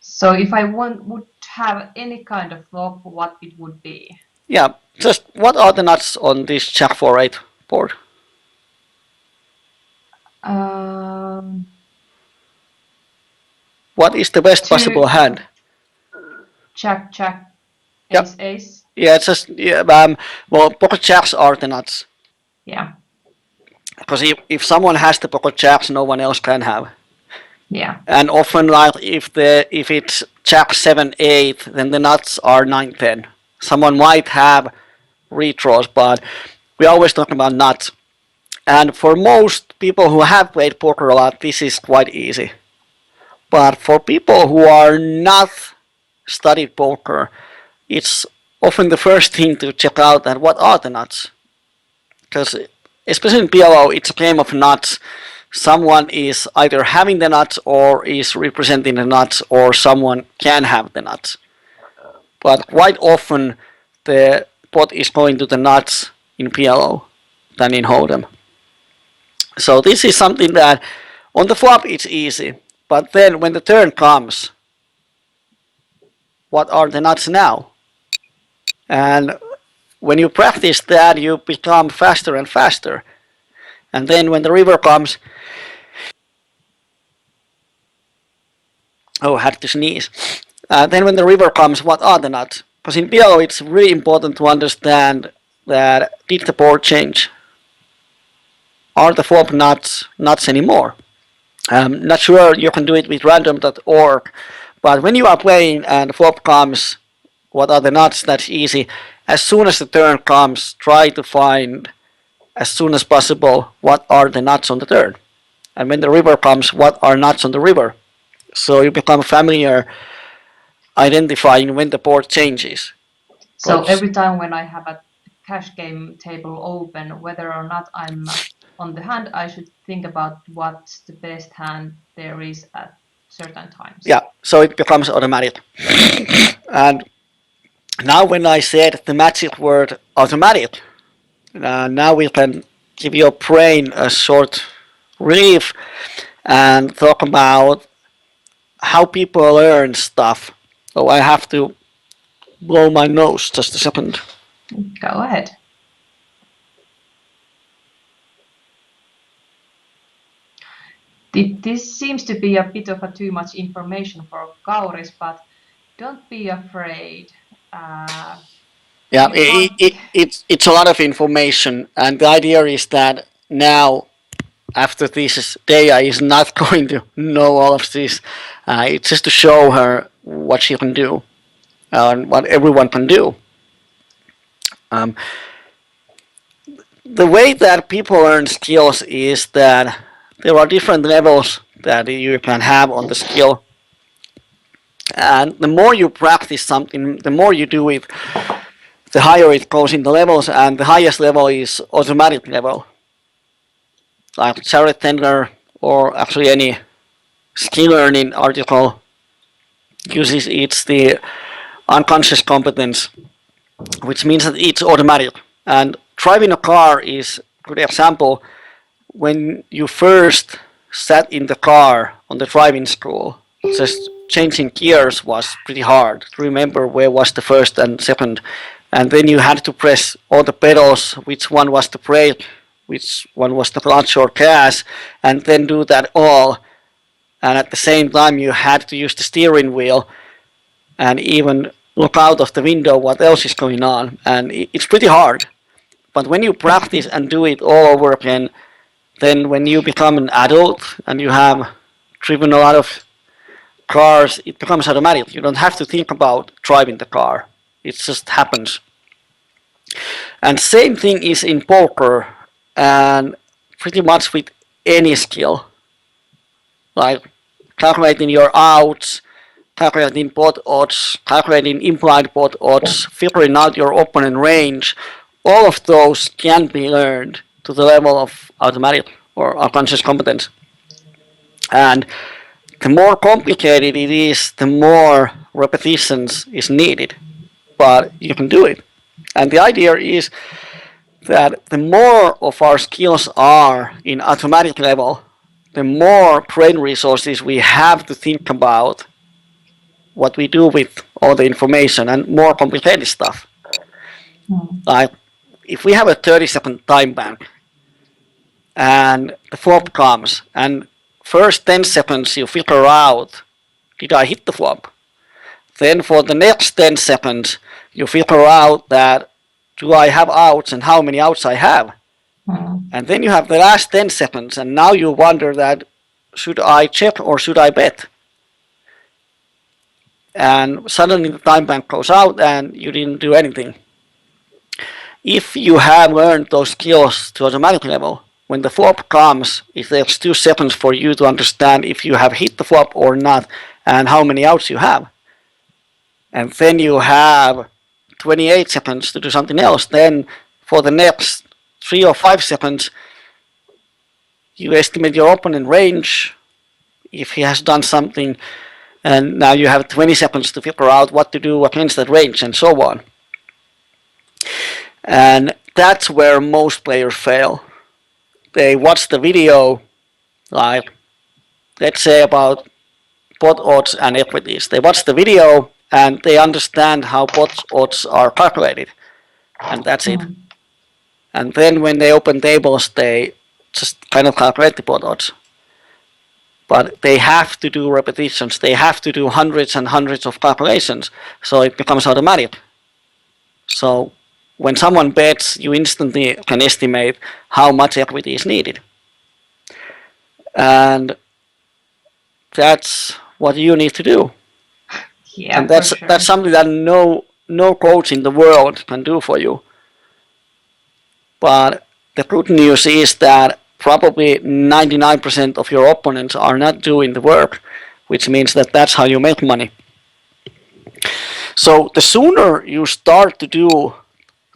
So if I would have any kind of flop, what it would be? Yeah, just what are the nuts on this Jack 4-8 board? What is the best possible hand? Jack, Jack, Yep. Ace, Ace. Yeah, it's just well, pocket jacks are the nuts. Yeah. Because if someone has the pocket jacks, no one else can have. Yeah. And often, like if it's Jack 7-8, then the nuts are 9-10. Someone might have redraws, but we always talk about nuts. And for most people who have played poker a lot, this is quite easy. But for people who are not studied poker, it's often the first thing to check out and what are the nuts. Because especially in PLO, it's a game of nuts. Someone is either having the nuts or is representing the nuts, or someone can have the nuts. But quite often the pot is going to the nuts in PLO than in Hold'em. So this is something that on the flop it's easy, but then when the turn comes, what are the nuts now? And when you practice that, you become faster and faster. And then when the river comes, oh, I had to sneeze. Then when the river comes, what are the nuts? Because in PLO, it's really important to understand that did the board change? Are the flop nuts anymore? Not sure you can do it with random.org, but when you are playing and the flop comes, what are the nuts? That's easy. As soon as the turn comes, try to find as soon as possible what are the nuts on the turn. And when the river comes, what are nuts on the river? So you become familiar identifying when the board changes. So every time when I have a cash game table open, whether or not I'm on the hand, I should think about what's the best hand there is at certain times. Yeah, so it becomes automatic. And now when I said the magic word automatic, now we can give your brain a short brief and talk about how people learn stuff. So I have to blow my nose just a second. Go ahead. This seems to be a bit of a too much information for Kauris, but don't be afraid. Yeah, You can't. it's a lot of information, and the idea is that now after this, Dayah is not going to know all of this. It's just to show her what she can do and what everyone can do. Um, the way that people learn skills is that there are different levels that you can have on the skill. And the more you practice something, the more you do it, the higher it goes in the levels, and the highest level is automatic level. Like Jared Tendler or actually any skill learning article uses it's the unconscious competence, which means that it's automatic. And driving a car is a good example. When you first sat in the car on the driving school, just changing gears was pretty hard to remember where was the first and second. And then you had to press all the pedals, which one was the brake, which one was the clutch or gas, and then do that all. And at the same time, you had to use the steering wheel and even look out of the window what else is going on. And it's pretty hard. But when you practice and do it all over again, then when you become an adult and you have driven a lot of cars, it becomes automatic. You don't have to think about driving the car. It just happens. And same thing is in poker and pretty much with any skill. Like calculating your outs, calculating pot odds, calculating implied pot odds, figuring out your opponent range, all of those can be learned to the level of automatic or unconscious competence. And the more complicated it is, the more repetitions is needed. But you can do it. And the idea is that the more of our skills are in automatic level, the more brain resources we have to think about what we do with all the information and more complicated stuff. Like if we have a 30-second time bank and the flop comes and first 10 seconds you figure out, did I hit the flop? Then for the next 10 seconds you figure out that do I have outs and how many outs I have? And then you have the last 10 seconds and now you wonder that should I check or should I bet? And suddenly the time bank goes out and you didn't do anything. If you have learned those skills to automatic level, when the flop comes, it takes 2 seconds for you to understand if you have hit the flop or not and how many outs you have. And then you have 28 seconds to do something else. Then for the next 3 or 5 seconds, you estimate your opponent range if he has done something, and now you have 20 seconds to figure out what to do against that range and so on. And that's where most players fail. They watch the video, like let's say about pot odds and equities. They watch the video and they understand how pot odds are calculated, and that's it. And then when they open tables, they just kind of calculate the pot odds. But they have to do repetitions. They have to do hundreds and hundreds of calculations, so it becomes automatic. So when someone bets, you instantly can estimate how much equity is needed. And that's what you need to do. Yeah, and that's sure. that's something that no coach in the world can do for you. But the good news is that probably 99% of your opponents are not doing the work, which means that that's how you make money. So the sooner you start to do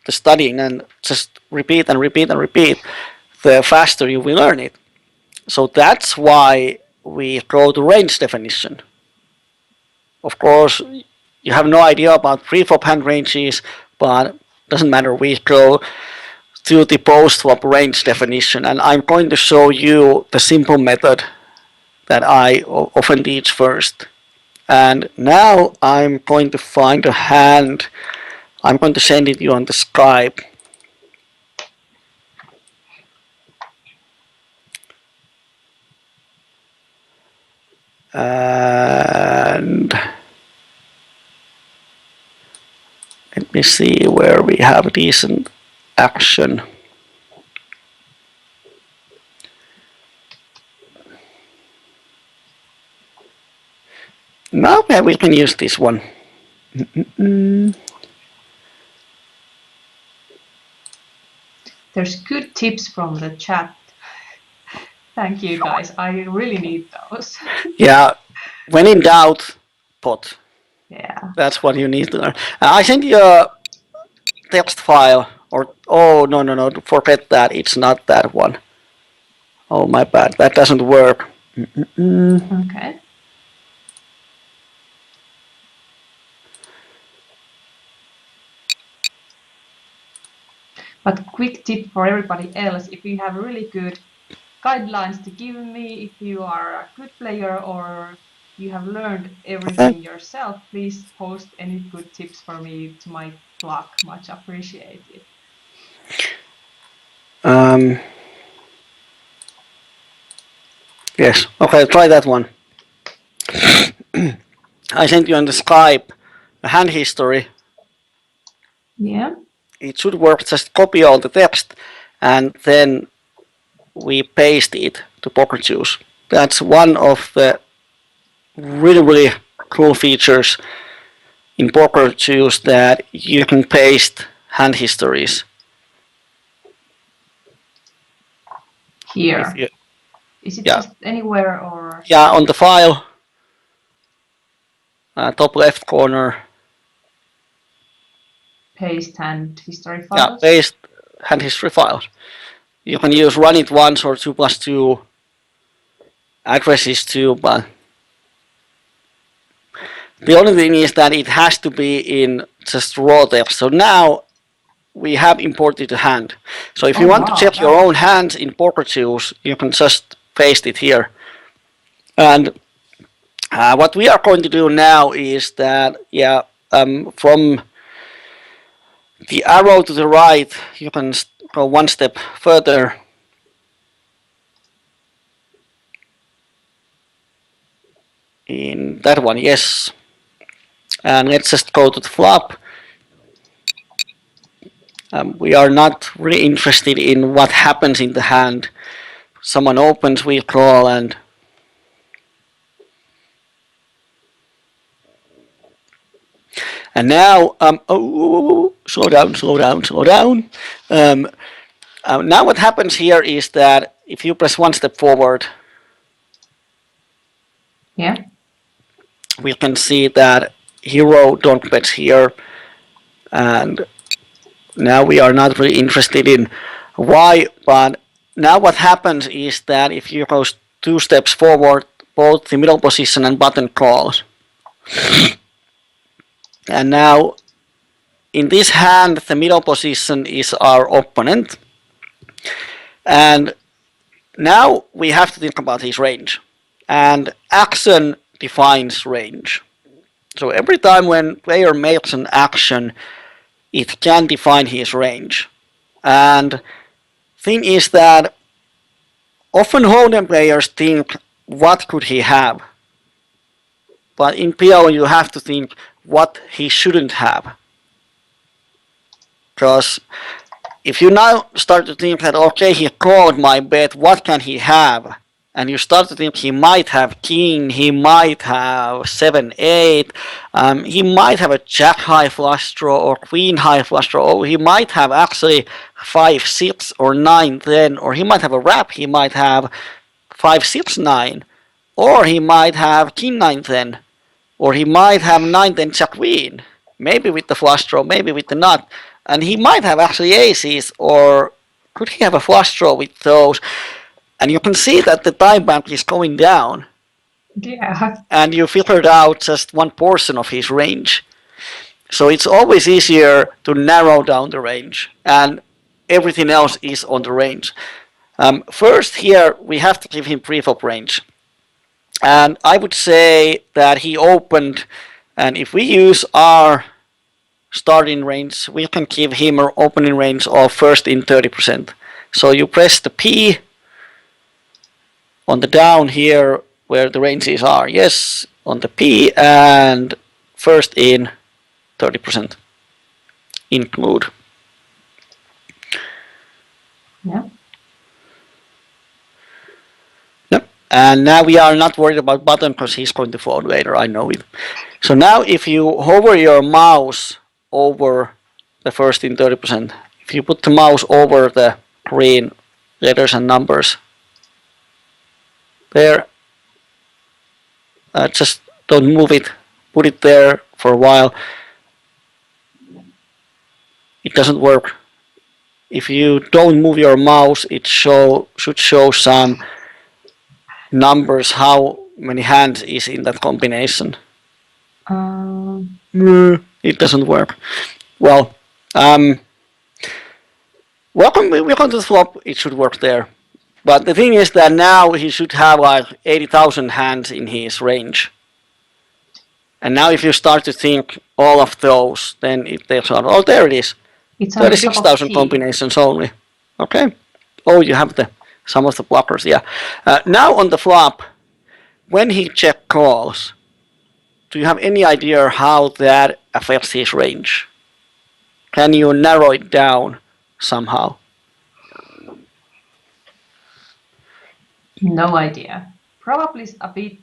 the studying and just repeat and repeat and repeat, the faster you will learn it. So that's why we go to range definition. Of course, you have no idea about pre-flop hand ranges, but it doesn't matter. We go to the post-flop range definition, and I'm going to show you the simple method that I often teach first. And now I'm going to find a hand. I'm going to send it to you on the Skype. And let me see where we have decent action. Now we can use this one. There's good tips from the chat. Thank you guys. I really need those. Yeah, when in doubt, pot. Yeah. That's what you need to learn. I sent you a text file, or oh no, forget that. It's not that one. Oh my bad, that doesn't work. Okay. But quick tip for everybody else, if you have really good guidelines to give me, if you are a good player or you have learned Okay. everything yourself, please post any good tips for me to my blog. Much appreciated. Yes. Okay, try that one. I sent you on the Skype a hand history. Yeah. It should work. Just copy all the text, and then we paste it to Poker Juice. That's one of the really cool features in Poker Juice, that you can paste hand histories. If Here. you, Is it yeah, just anywhere or? yeah, on the file, top left corner, Paste hand history yeah, files? paste hand history files. You can use run it once or 2+2 addresses too, but the only thing is that it has to be in just raw text. So now we have imported a hand. So if you Oh want to wow, check your own nice. hands in Poker Juice, you can just paste it here. And what we are going to do now is that, from the arrow to the right, you can go one step further. In that one, yes. And let's just go to the flop. We are not really interested in what happens in the hand. Someone opens, we call, and now, slow down. Now what happens here is that if you press one step forward, Yeah. we can see that hero don't bets here, and now we are not really interested in why, but now what happens is that if you go two steps forward, both the middle position and button calls. And now in this hand, the middle position is our opponent. And now we have to think about his range. And action defines range. So every time when player makes an action, it can define his range. And thing is that often hold'em players think, what could he have? But in PLO you have to think what he shouldn't have. Because if you now start to think that, okay, he called my bet, what can he have? And you start to think he might have king, he might have 7-8, he might have a jack high flush draw or queen high flush draw, or he might have actually 5-6 or 9-10, or he might have a wrap, he might have 5-6-9, or he might have king 9-10, or he might have 9-10 jack queen, maybe with the flush draw, maybe with the nut, and he might have actually aces, or could he have a flush draw with those? And you can see that the time bank is going down, Yeah. and you filtered out just one portion of his range. So it's always easier to narrow down the range. And everything else is on the range. First here, we have to give him preflop range. And I would say that he opened, and if we use our starting range, we can give him an opening range of first in 30%. So you press the P on the down here where the ranges are. Yes, on the P and first in 30%. Include. Yeah. Yep. And now we are not worried about button because he's going to fold later, I know it. So now if you hover your mouse over the first in 30%, if you put the mouse over the green letters and numbers, there, just don't move it, put it there for a while. It doesn't work. If you don't move your mouse, it should show some numbers how many hands is in that combination. It doesn't work. Well, welcome to the flop. It should work there. But the thing is that now he should have like 80,000 hands in his range. And now if you start to think all of those, then it takes out. Oh, there it is. It's on the top of 36,000 P. combinations only. Okay. Oh, you have some of the blockers, yeah. Now on the flop, when he check calls, do you have any idea how that affects his range? Can you narrow it down somehow? No idea. Probably a bit.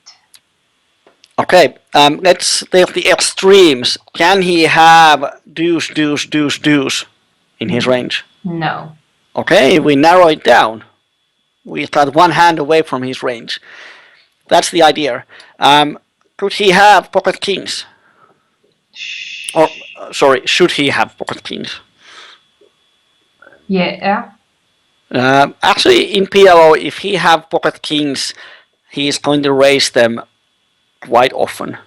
Okay, let's take the extremes. Can he have deuce, deuce, deuce, deuce in his range? No. Okay, we narrow it down. We got one hand away from his range. That's the idea. Could he have pocket kings? Or, sorry, should he have pocket kings? Yeah. Actually, in PLO, if he have pocket kings, he is going to raise them quite often.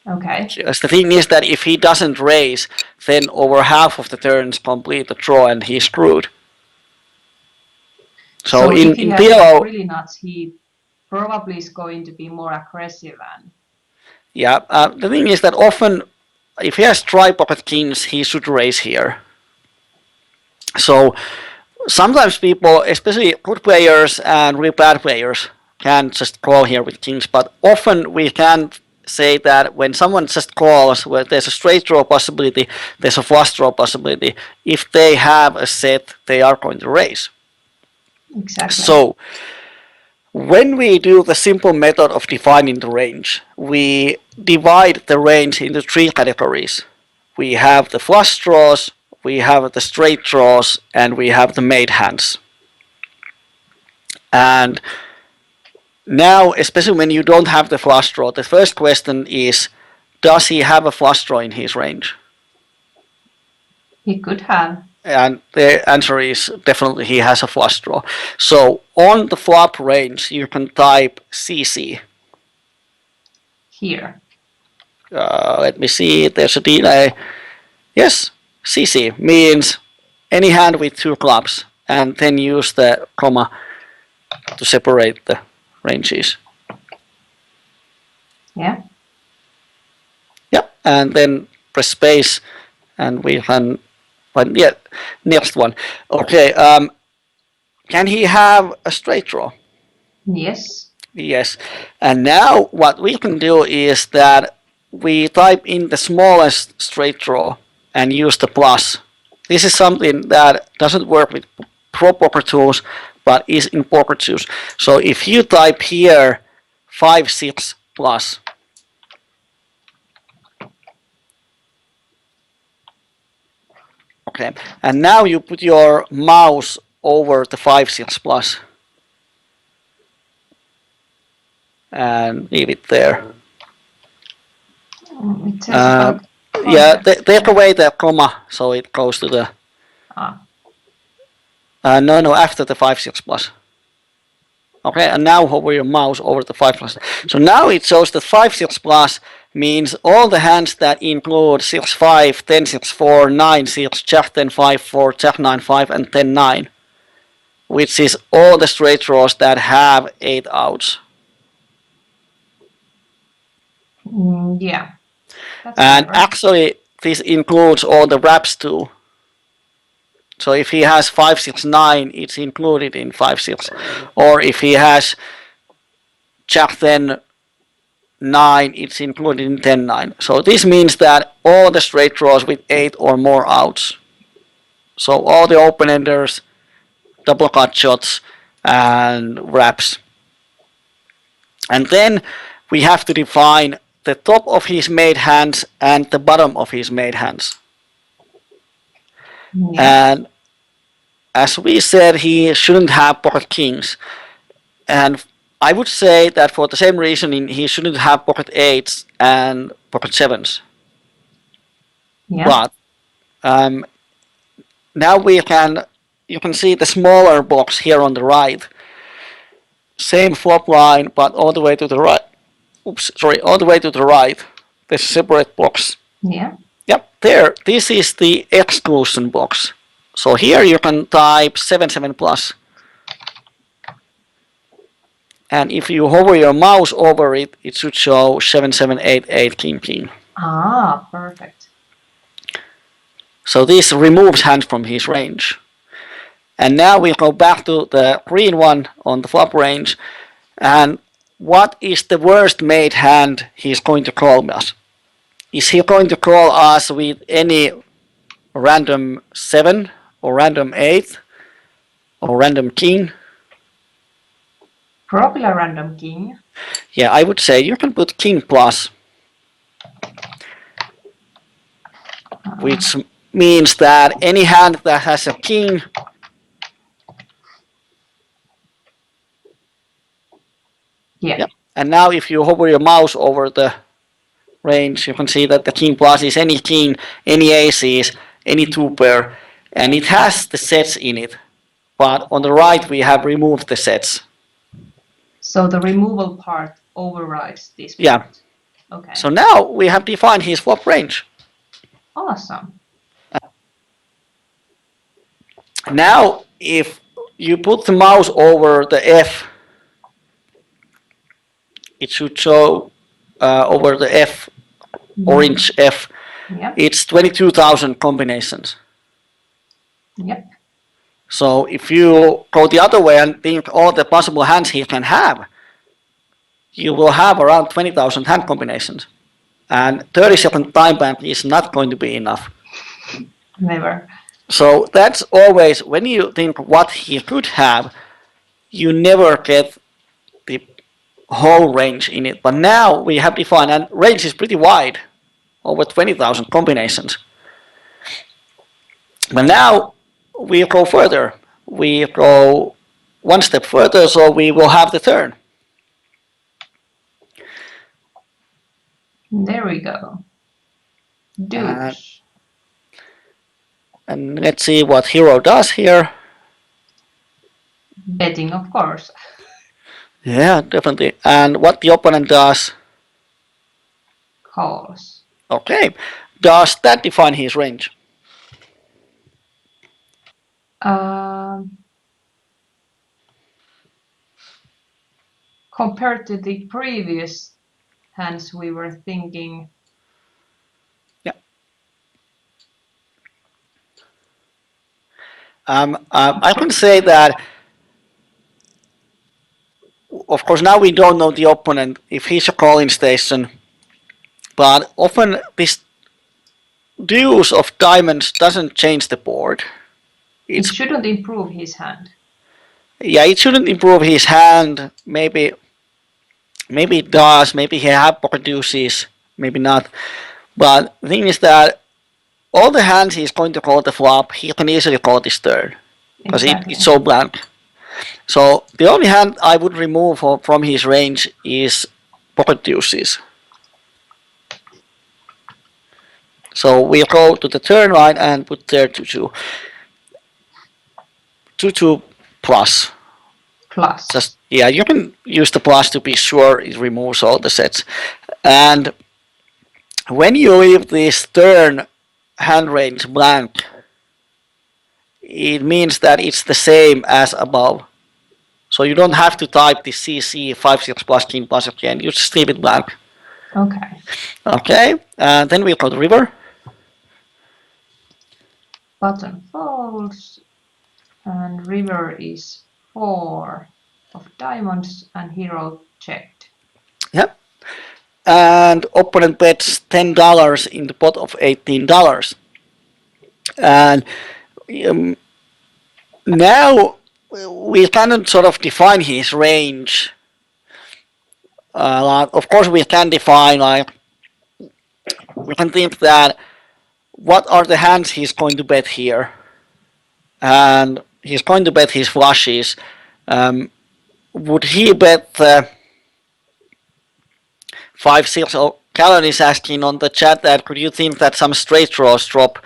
Okay. Because the thing is that if he doesn't raise, then over half of the turns complete the draw and he's screwed. So if he in has PLO, really nuts, he probably is going to be more aggressive. And yeah, the thing is that often, if he has try pocket kings, he should raise here. So sometimes people, especially good players and real bad players, can just call here with kings, but often we can say that when someone just calls, where there's a straight draw possibility, there's a flush draw possibility, if they have a set, they are going to raise. exactly. So when we do the simple method of defining the range, we divide the range into three categories. We have the flush draws, we have the straight draws, and we have the made hands. And now, especially when you don't have the flush draw, the first question is, does he have a flush draw in his range? He could have. And the answer is definitely he has a flush draw. So on the flop range, you can type CC. Here. Let me see, there's a delay. Yes, CC means any hand with two clubs, and then use the comma to separate the ranges. Yeah. Yep, and then press space, and we can find, yeah, next one. Okay, can he have a straight draw? Yes. Yes, and now what we can do is that we type in the smallest straight draw and use the plus. This is something that doesn't work with pro poker tools, but is in poker tools. So if you type here 5-6 plus, okay, and now you put your mouse over the 5-6 plus and leave it there. It says yeah, take away the comma so it goes to the. No, after the 5-6 plus. Okay, and now hover your mouse over the 5 plus. So now it shows that 5-6 plus means all the hands that include 6-5, 10-6-4, 9-6, Jack 10-5, 4, Jack 9-5, and 10-9, which is all the straight draws that have 8 outs. Yeah, that's And clever. actually, this includes all the wraps too. So if he has 5-6-9, it's included in 5-6. Or if he has Jack 10-9, it's included in 10-9. So this means that all the straight draws with 8 or more outs. So all the open enders, double cut shots, and wraps. And then we have to define the top of his made hands and the bottom of his made hands. Yeah. And as we said, he shouldn't have pocket kings. And I would say that for the same reason, he shouldn't have pocket eights and pocket sevens. Yeah. But now you can see the smaller box here on the right. Same flop line, but all the way to the right. Oops, sorry, all the way to the right. There's a separate box. Yeah. Yep, there. This is the exclusion box. So here you can type 77 plus. And if you hover your mouse over it, it should show 7788 king king. Ah, perfect. So this removes hands from his range. And now we go back to the green one on the flop range. And what is the worst made hand he's going to call us? Is he going to call us with any random 7 or random 8 or random king? Probably a random king. Yeah, I would say you can put king plus, which means that any hand that has a king Yeah. and now if you hover your mouse over the range, you can see that the king plus is any king, any aces, any two pair, and it has the sets in it. But on the right we have removed the sets. So the removal part overrides this part. Yeah. Okay. So now we have defined his flop range. Awesome. Now if you put the mouse over the F, it should show over the F, orange F. Yep. It's 22,000 combinations. Yep. So if you go the other way and think all the possible hands he can have, you will have around 20,000 hand combinations. And 30-second time bank is not going to be enough. Never. So that's always, when you think what he could have, you never get the whole range in it. But now we have defined, and range is pretty wide, over 20,000 combinations. But now we go further. We go one step further, so we will have the turn. There we go. Deuce. And let's see what hero does here. Betting, of course. Yeah, definitely. And what the opponent does. Calls. Okay. Does that define his range? Compared to the previous hands, we were thinking. Yeah. I can say that. Of course, now we don't know the opponent if he's a calling station, but often this deuce of diamonds doesn't change the board. It shouldn't improve his hand. Yeah, it shouldn't improve his hand. Maybe it does. Maybe he have pocket deuces. Maybe not. But the thing is that all the hands he's going to call the flop, he can easily call this turn because Exactly. it's so blank. So the only hand I would remove from his range is pocket deuces. So we go to the turn line and put there 2-2. 2-2 plus. plus. Just yeah, you can use the plus to be sure it removes all the sets. And when you leave this turn hand range blank, it means that it's the same as above. So you don't have to type the CC 56 plus king plus again. You just leave it blank. Okay. Okay, and then we'll go to river. Button folds, and river is 4 of diamonds, and hero checked. Yeah. And opponent bets $10 in the pot of $18. And um, now we cannot sort of define his range a lot. Of course, we can define like we can think that what are the hands he's going to bet here, and he's going to bet his flushes. Would he bet the 5-6? Oh, Callan is asking on the chat that could you think that some straight draws drop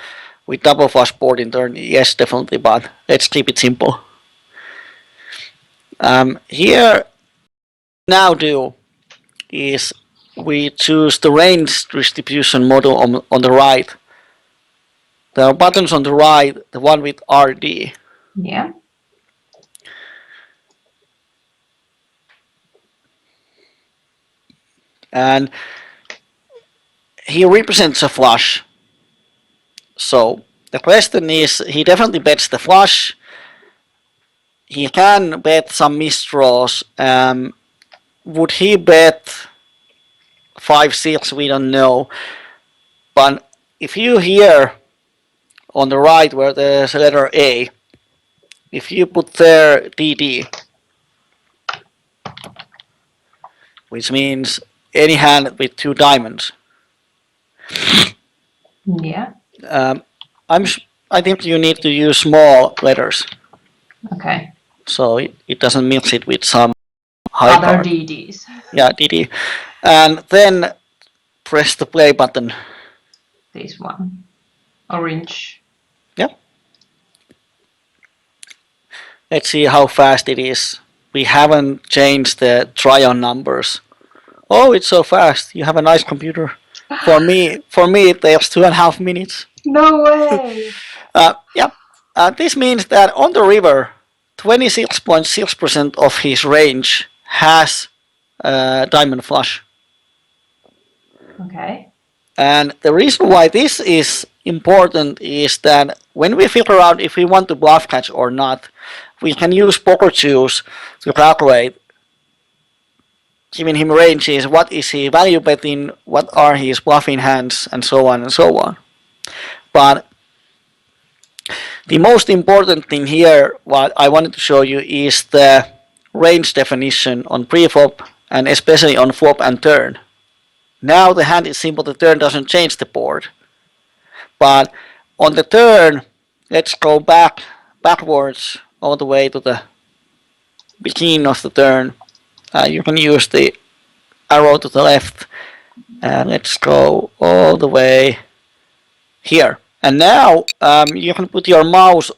with double flush board in turn? Yes, definitely, but let's keep it simple. Here, now do is we choose the range distribution model on the right. There are buttons on the right, the one with RD. Yeah. And he represents a flush. So the question is, he definitely bets the flush. He can bet some misdraws. Would he bet 5-6? We don't know. But if you here on the right where there's a letter A, if you put there DD, which means any hand with 2 diamonds. Yeah. I think you need to use small letters. Okay. So it doesn't mix it with some high Other card. DDs. Yeah, DD. And then press the play button. This one. Orange. Yeah. Let's see how fast it is. We haven't changed the try-on numbers. Oh, it's so fast. You have a nice computer. For me, it takes 2.5 minutes. No way! Yeah. This means that on the river, 26.6% of his range has diamond flush. Okay. And the reason why this is important is that when we figure out if we want to bluff catch or not, we can use poker choose to calculate, giving him ranges, what is he value betting, what are his bluffing hands, and so on and so on. But the most important thing here, what I wanted to show you, is the range definition on pre-flop and especially on flop and turn. Now the hand is simple, the turn doesn't change the board. But on the turn, let's go backwards all the way to the beginning of the turn. You can use the arrow to the left, and let's go all the way here. And now you can put your mouse.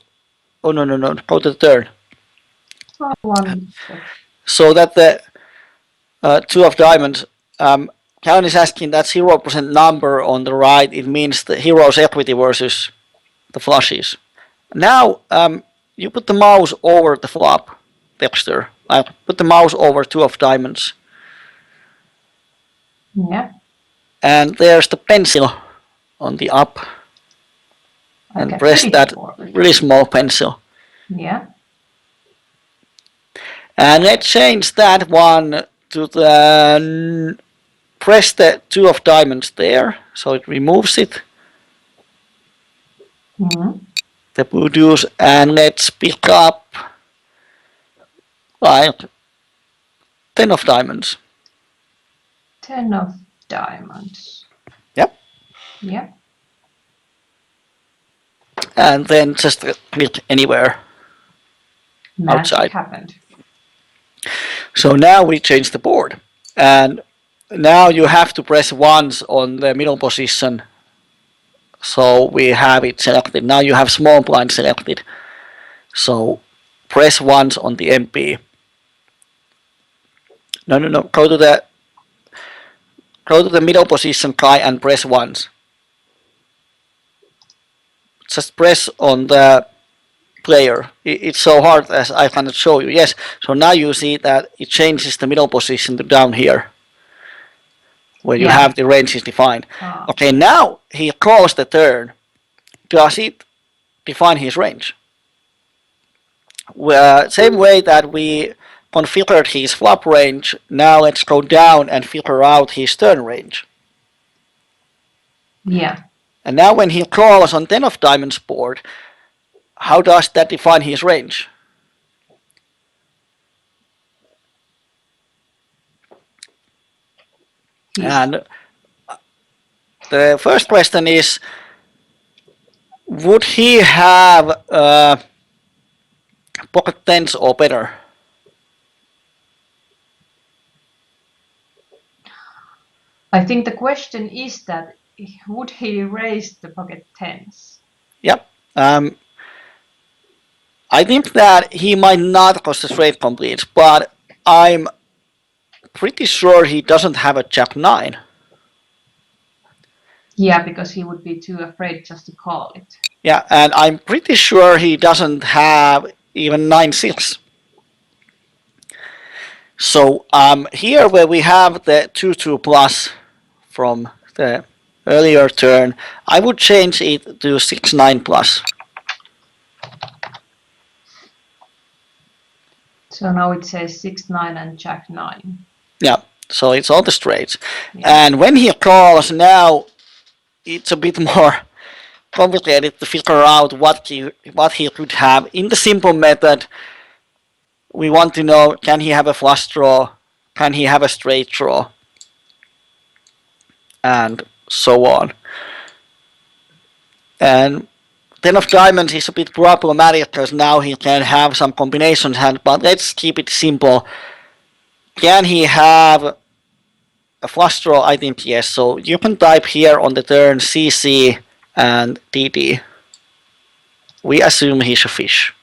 Oh no, go to the turn. One. So that the 2 of diamonds. Callan is asking that 0% number on the right. It means the hero's equity versus the flushes. Now you put the mouse over the flop texture. Put the mouse over 2 of diamonds. Yeah. And there's the pencil on the up. And press that really small pencil. Yeah. And let's change that one to the press the 2 of diamonds there, so it removes it. The blue deuce, and let's pick up like 10 of diamonds. 10 of diamonds. Yep. Yeah. And then just click anywhere. Magic outside. Happened. So now we change the board, and now you have to press once on the middle position. So we have it selected. Now you have small blind selected. So press once on the MP. No, no, no. Go to the middle position guy and press once. Just press on the player. It's so hard as I cannot show you. Yes. So now you see that it changes the middle position to down here, where you Yeah. have the ranges defined. Ah, Okay. Now he calls the turn. Does it define his range? Same way that we configured his flop range, now let's go down and figure out his turn range. yeah. And now when he calls on 10 of diamonds board, how does that define his range? He's And the first question is, would he have pocket tens or better? I think the question is that would he raise the pocket tens? Yep. I think that he might not because the straight completes, but I'm pretty sure he doesn't have a jack 9. Yeah, because he would be too afraid just to call it. Yeah, and I'm pretty sure he doesn't have even 9-6. So here where we have the 2-2 plus from the earlier turn, I would change it to 6-9 plus. So now it says 6-9 and jack 9. Yeah, so it's all the straights. Yeah. And when he calls now, it's a bit more complicated to figure out what he could have. In the simple method, we want to know, can he have a flush draw? Can he have a straight draw? And so on. And 10 of diamonds is a bit problematic because now he can have some combinations hand, but let's keep it simple. Can he have a flush draw? I think yes. So you can type here on the turn CC and DD. We assume he's a fish.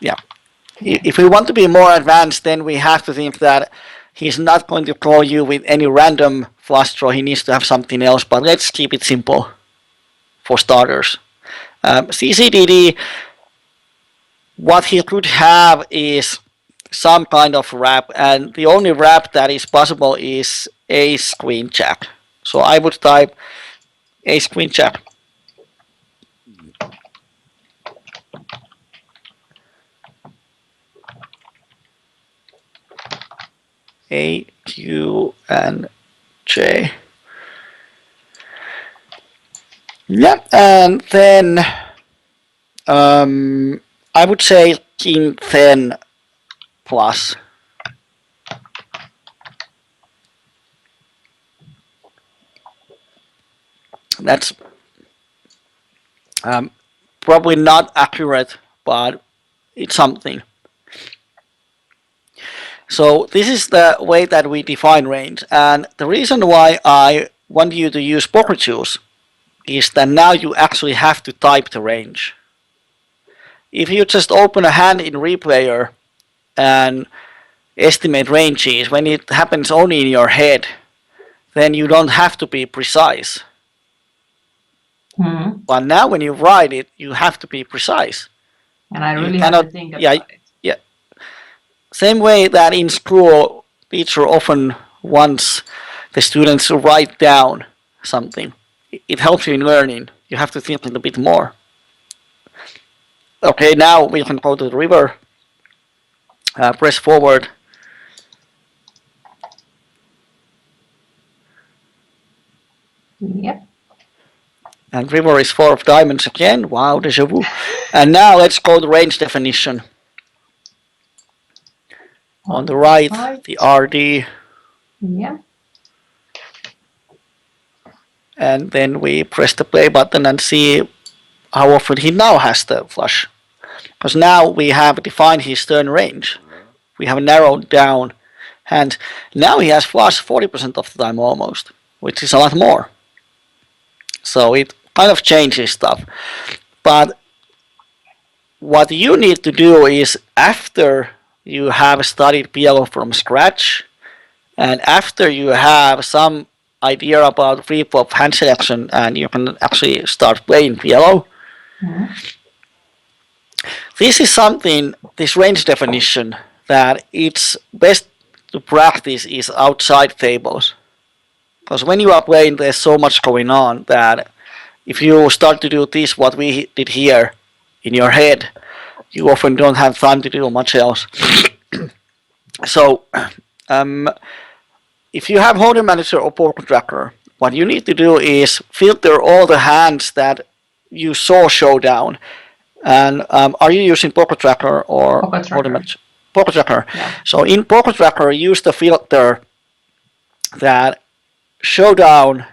Yeah. If we want to be more advanced, then we have to think that he's not going to call you with any random flush draw. He needs to have something else, but let's keep it simple for starters. CCDD, what he could have is some kind of wrap, and the only wrap that is possible is ace queen jack. So I would type ace queen jack. A, Q, and J. Yeah, and then I would say king 10 plus. That's probably not accurate, but it's something. So this is the way that we define range, and the reason why I want you to use poker juice is that now you actually have to type the range. If you just open a hand in replayer and estimate ranges when it happens only in your head, then you don't have to be precise. But now when you write it, you have to be precise. And I really have to think about it. Yeah. Same way that in school, teacher often wants the students to write down something. It helps you in learning. You have to think a little bit more. Okay, now we can go to the river. Press forward. Yep. And river is 4 of diamonds again. Wow, deja vu. And now let's go to range definition. On the right, the RD. Yeah. And then we press the play button and see how often he now has the flush. Because now we have defined his turn range. We have narrowed down hands. Now he has flush 40% of the time almost, which is a lot more. So it kind of changes stuff. But what you need to do is after you have studied PLO from scratch, and after you have some idea about free flop hand selection and you can actually start playing PLO, Mm-hmm. this is something, this range definition, that it's best to practice is outside tables. Because when you are playing, there's so much going on that if you start to do this, what we did here, in your head, you often don't have time to do much else. So, um, if you have Hold'em Manager or Poker Tracker, what you need to do is filter all the hands that you saw showdown. And are you using Poker Tracker or Poker Hold'em Tracker. Manager? Poker Tracker. Yeah. So in Poker Tracker, use the filter that showdown,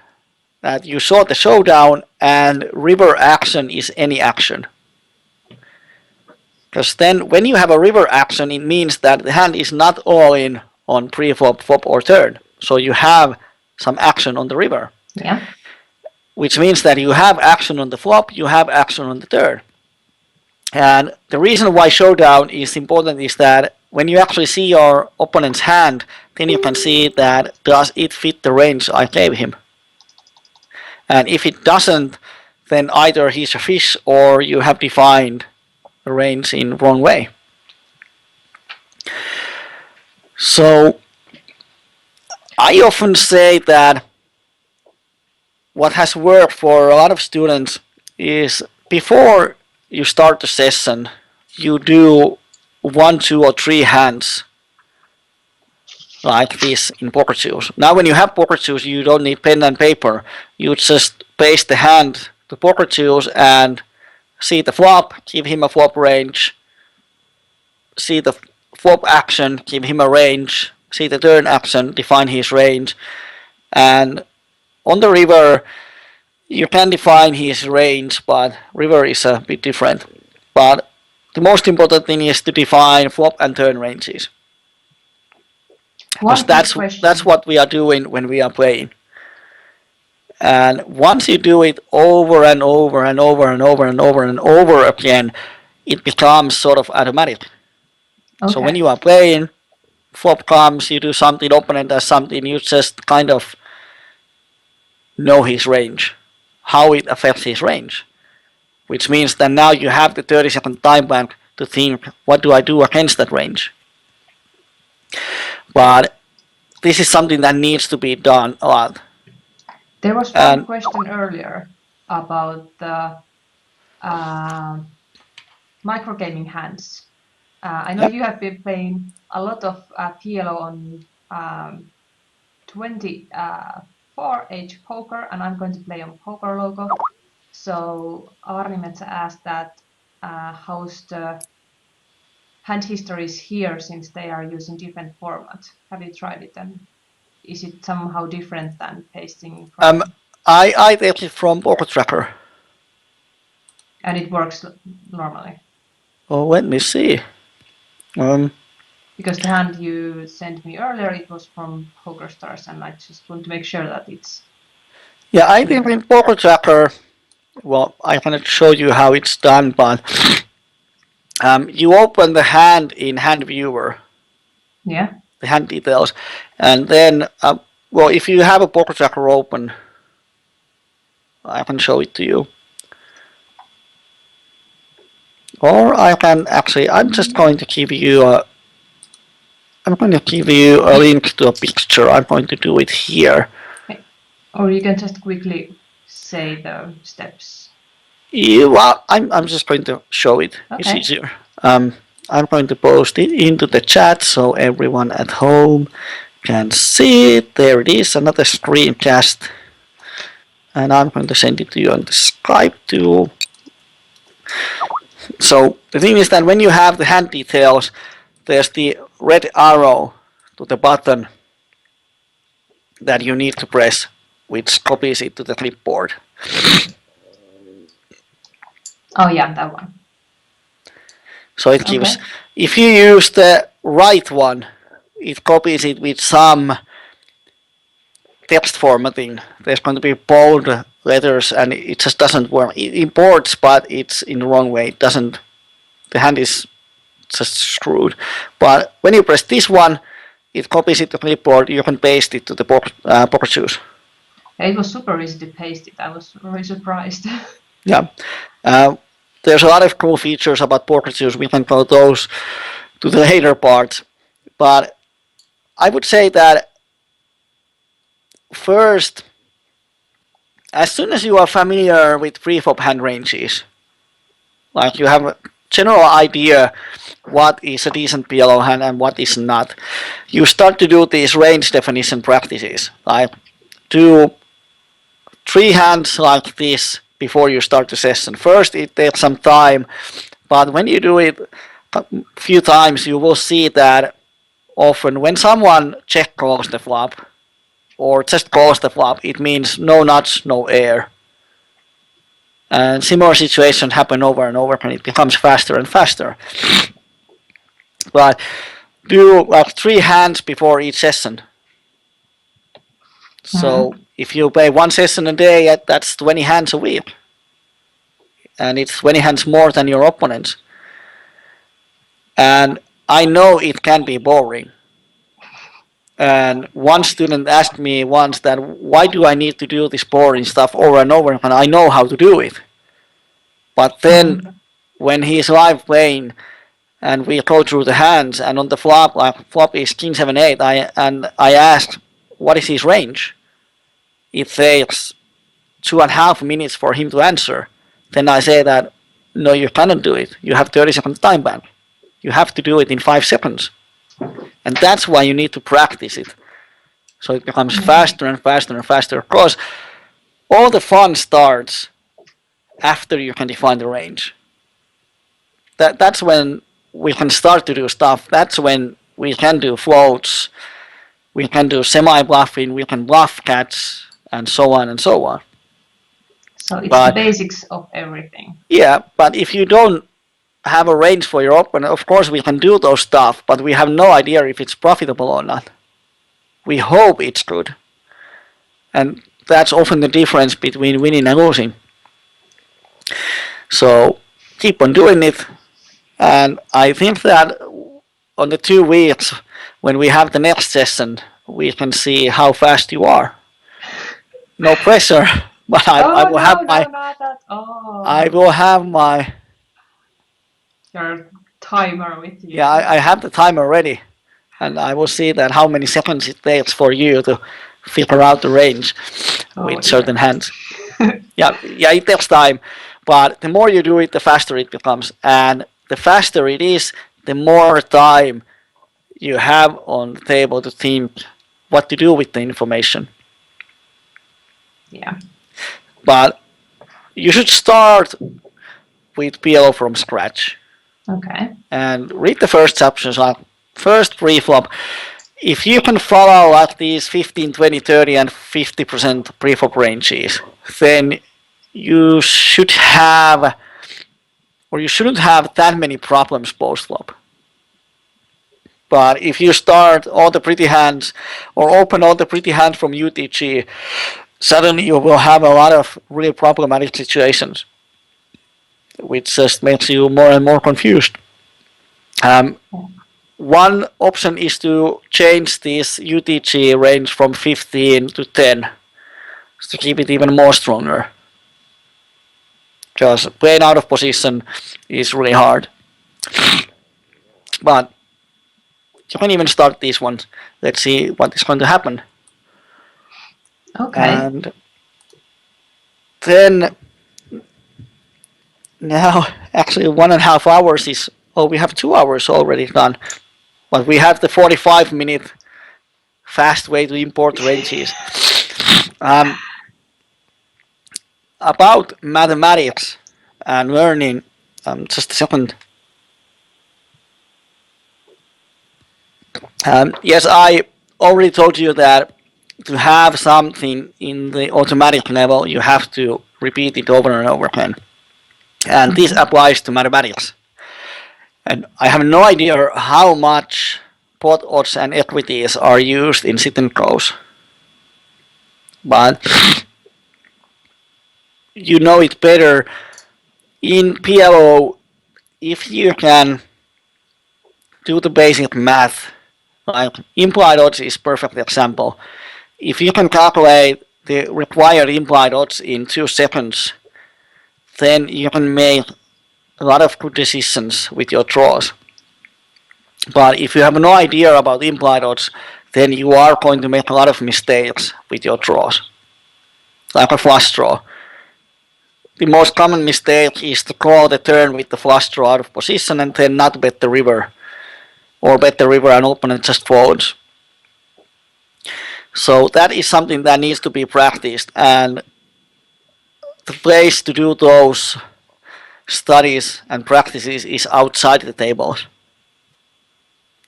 that you saw the showdown, and river action is any action. Because then when you have a river action, it means that the hand is not all in on pre-flop, flop, or turn. So you have some action on the river. Yeah. Which means that you have action on the flop, you have action on the turn. And the reason why showdown is important is that when you actually see your opponent's hand, then you can see that does it fit the range I gave him. And if it doesn't, then either he's a fish or you have defined the range in the wrong way. So I often say that what has worked for a lot of students is before you start the session, you do 1, 2, or 3 hands like this in poker shoes. Now when you have poker shoes, you don't need pen and paper. You just paste the hand to poker shoes and see the flop, give him a flop range, see the flop action, give him a range, see the turn action, define his range, and on the river you can define his range, but river is a bit different. But the most important thing is to define flop and turn ranges. Because that's what we are doing when we are playing. And once you do it over and over and over and over and over and over again, it becomes sort of automatic. Okay. So when you are playing, flop comes, you do something, opponent does something, you just kind of know his range, how it affects his range. Which means that now you have the 30-second time bank to think, what do I do against that range? But this is something that needs to be done a lot. There was one question earlier about the microgaming hands. I know you have been playing a lot of PLO on 24H poker, and I'm going to play on Poker Logo. So Arnimetsa asked that how's the hand histories here since they are using different formats. Have you tried it, and is it somehow different than pasting from? I take it from Poker Tracker. And it works normally? Oh, let me see. Because the hand you sent me earlier, it was from Poker Stars, and I just want to make sure that it's... Yeah, I think in Poker Tracker, well, I cannot show you how it's done, but you open the hand in Hand Viewer. Yeah. The hand details, and then, well, if you have a Poker Tracker open, I can show it to you. Or I can actually, I'm just going to give you a link to a picture. I'm going to do it here. Okay. Or you can just quickly say the steps. Well, I'm just going to show it. Okay. It's easier. I'm going to post it into the chat so everyone at home can see it. There it is, another screencast. And I'm going to send it to you on the Skype too. So the thing is that when you have the hand details, there's the red arrow to the button that you need to press, which copies it to the clipboard. Oh yeah, that one. So it gives, if you use the right one, it copies it with some text formatting. There's going to be bold letters and it just doesn't work. It imports, but it's in the wrong way. It doesn't, the hand is just screwed. But when you press this one, it copies it to clipboard. You can paste it to the poker shoes. It was super easy to paste it. I was really surprised. Yeah. Uh, there's a lot of cool features about poker shoes. We can go those to the later part. But I would say that first, as soon as you are familiar with preflop hand ranges, like you have a general idea what is a decent PLO hand and what is not, you start to do these range definition practices. Like do 3 hands like this before you start the session. First, it takes some time, but when you do it a few times, you will see that often when someone check calls the flop or just calls the flop, it means no nuts, no air. And similar situations happen over and over, and it becomes faster and faster. But do like 3 hands before each session. So if you play one session a day, that's 20 hands a week. And it's 20 hands more than your opponents. And I know it can be boring. And one student asked me once that why do I need to do this boring stuff over and over when I know how to do it? But then when he's live playing and we go through the hands and on the flop, like flop is king 7 8, I asked what is his range. It takes 2.5 minutes for him to answer. Then I say that no, you cannot do it. You have 30-second time ban. You have to do it in 5 seconds. And that's why you need to practice it. So it becomes faster and faster and faster. Because all the fun starts after you can define the range. That's when we can start to do stuff. That's when we can do floats, we can do semi-bluffing, we can bluff cats, and so on and so on. So it's the basics of everything. Yeah, but if you don't have a range for your opponent, of course we can do those stuff, but we have no idea if it's profitable or not. We hope it's good. And that's often the difference between winning and losing. So keep on doing it. And I think that on the 2 weeks, when we have the next session, we can see how fast you are. No pressure, but I will have my your timer with you. Yeah, I have the timer ready, and I will see that how many seconds it takes for you to figure out the range with certain hands. yeah, it takes time, but the more you do it, the faster it becomes, and the faster it is, the more time you have on the table to think what to do with the information. Yeah. But you should start with PLO from scratch. Okay. And read the first chapters, like first preflop. If you can follow like these 15, 20, 30, and 50% preflop ranges, then you should have, or you shouldn't have that many problems post-flop. But if you start all the pretty hands or open all the pretty hands from UTG, suddenly you will have a lot of really problematic situations, which just makes you more and more confused. One option is to change this UTG range from 15 to 10 to keep it even more stronger. Because playing out of position is really hard. But you can even start these ones. Let's see what is going to happen. Okay. And then now actually 1.5 hours is, we have 2 hours already done. But we have the 45-minute fast way to import ranges. About mathematics and learning, just a second. Yes, I already told you that to have something in the automatic level, you have to repeat it over and over again. And this applies to mathematics. And I have no idea how much pot odds and equities are used in sit and goes. But you know it better. In PLO, if you can do the basic math. Like implied odds is perfect example. If you can calculate the required implied odds in 2 seconds, then you can make a lot of good decisions with your draws. But if you have no idea about implied odds, then you are going to make a lot of mistakes with your draws. Like a flush draw. The most common mistake is to call the turn with the flush draw out of position and then not bet the river. Or bet the river and opponent just folds. So that is something that needs to be practiced, and the place to do those studies and practices is outside the tables.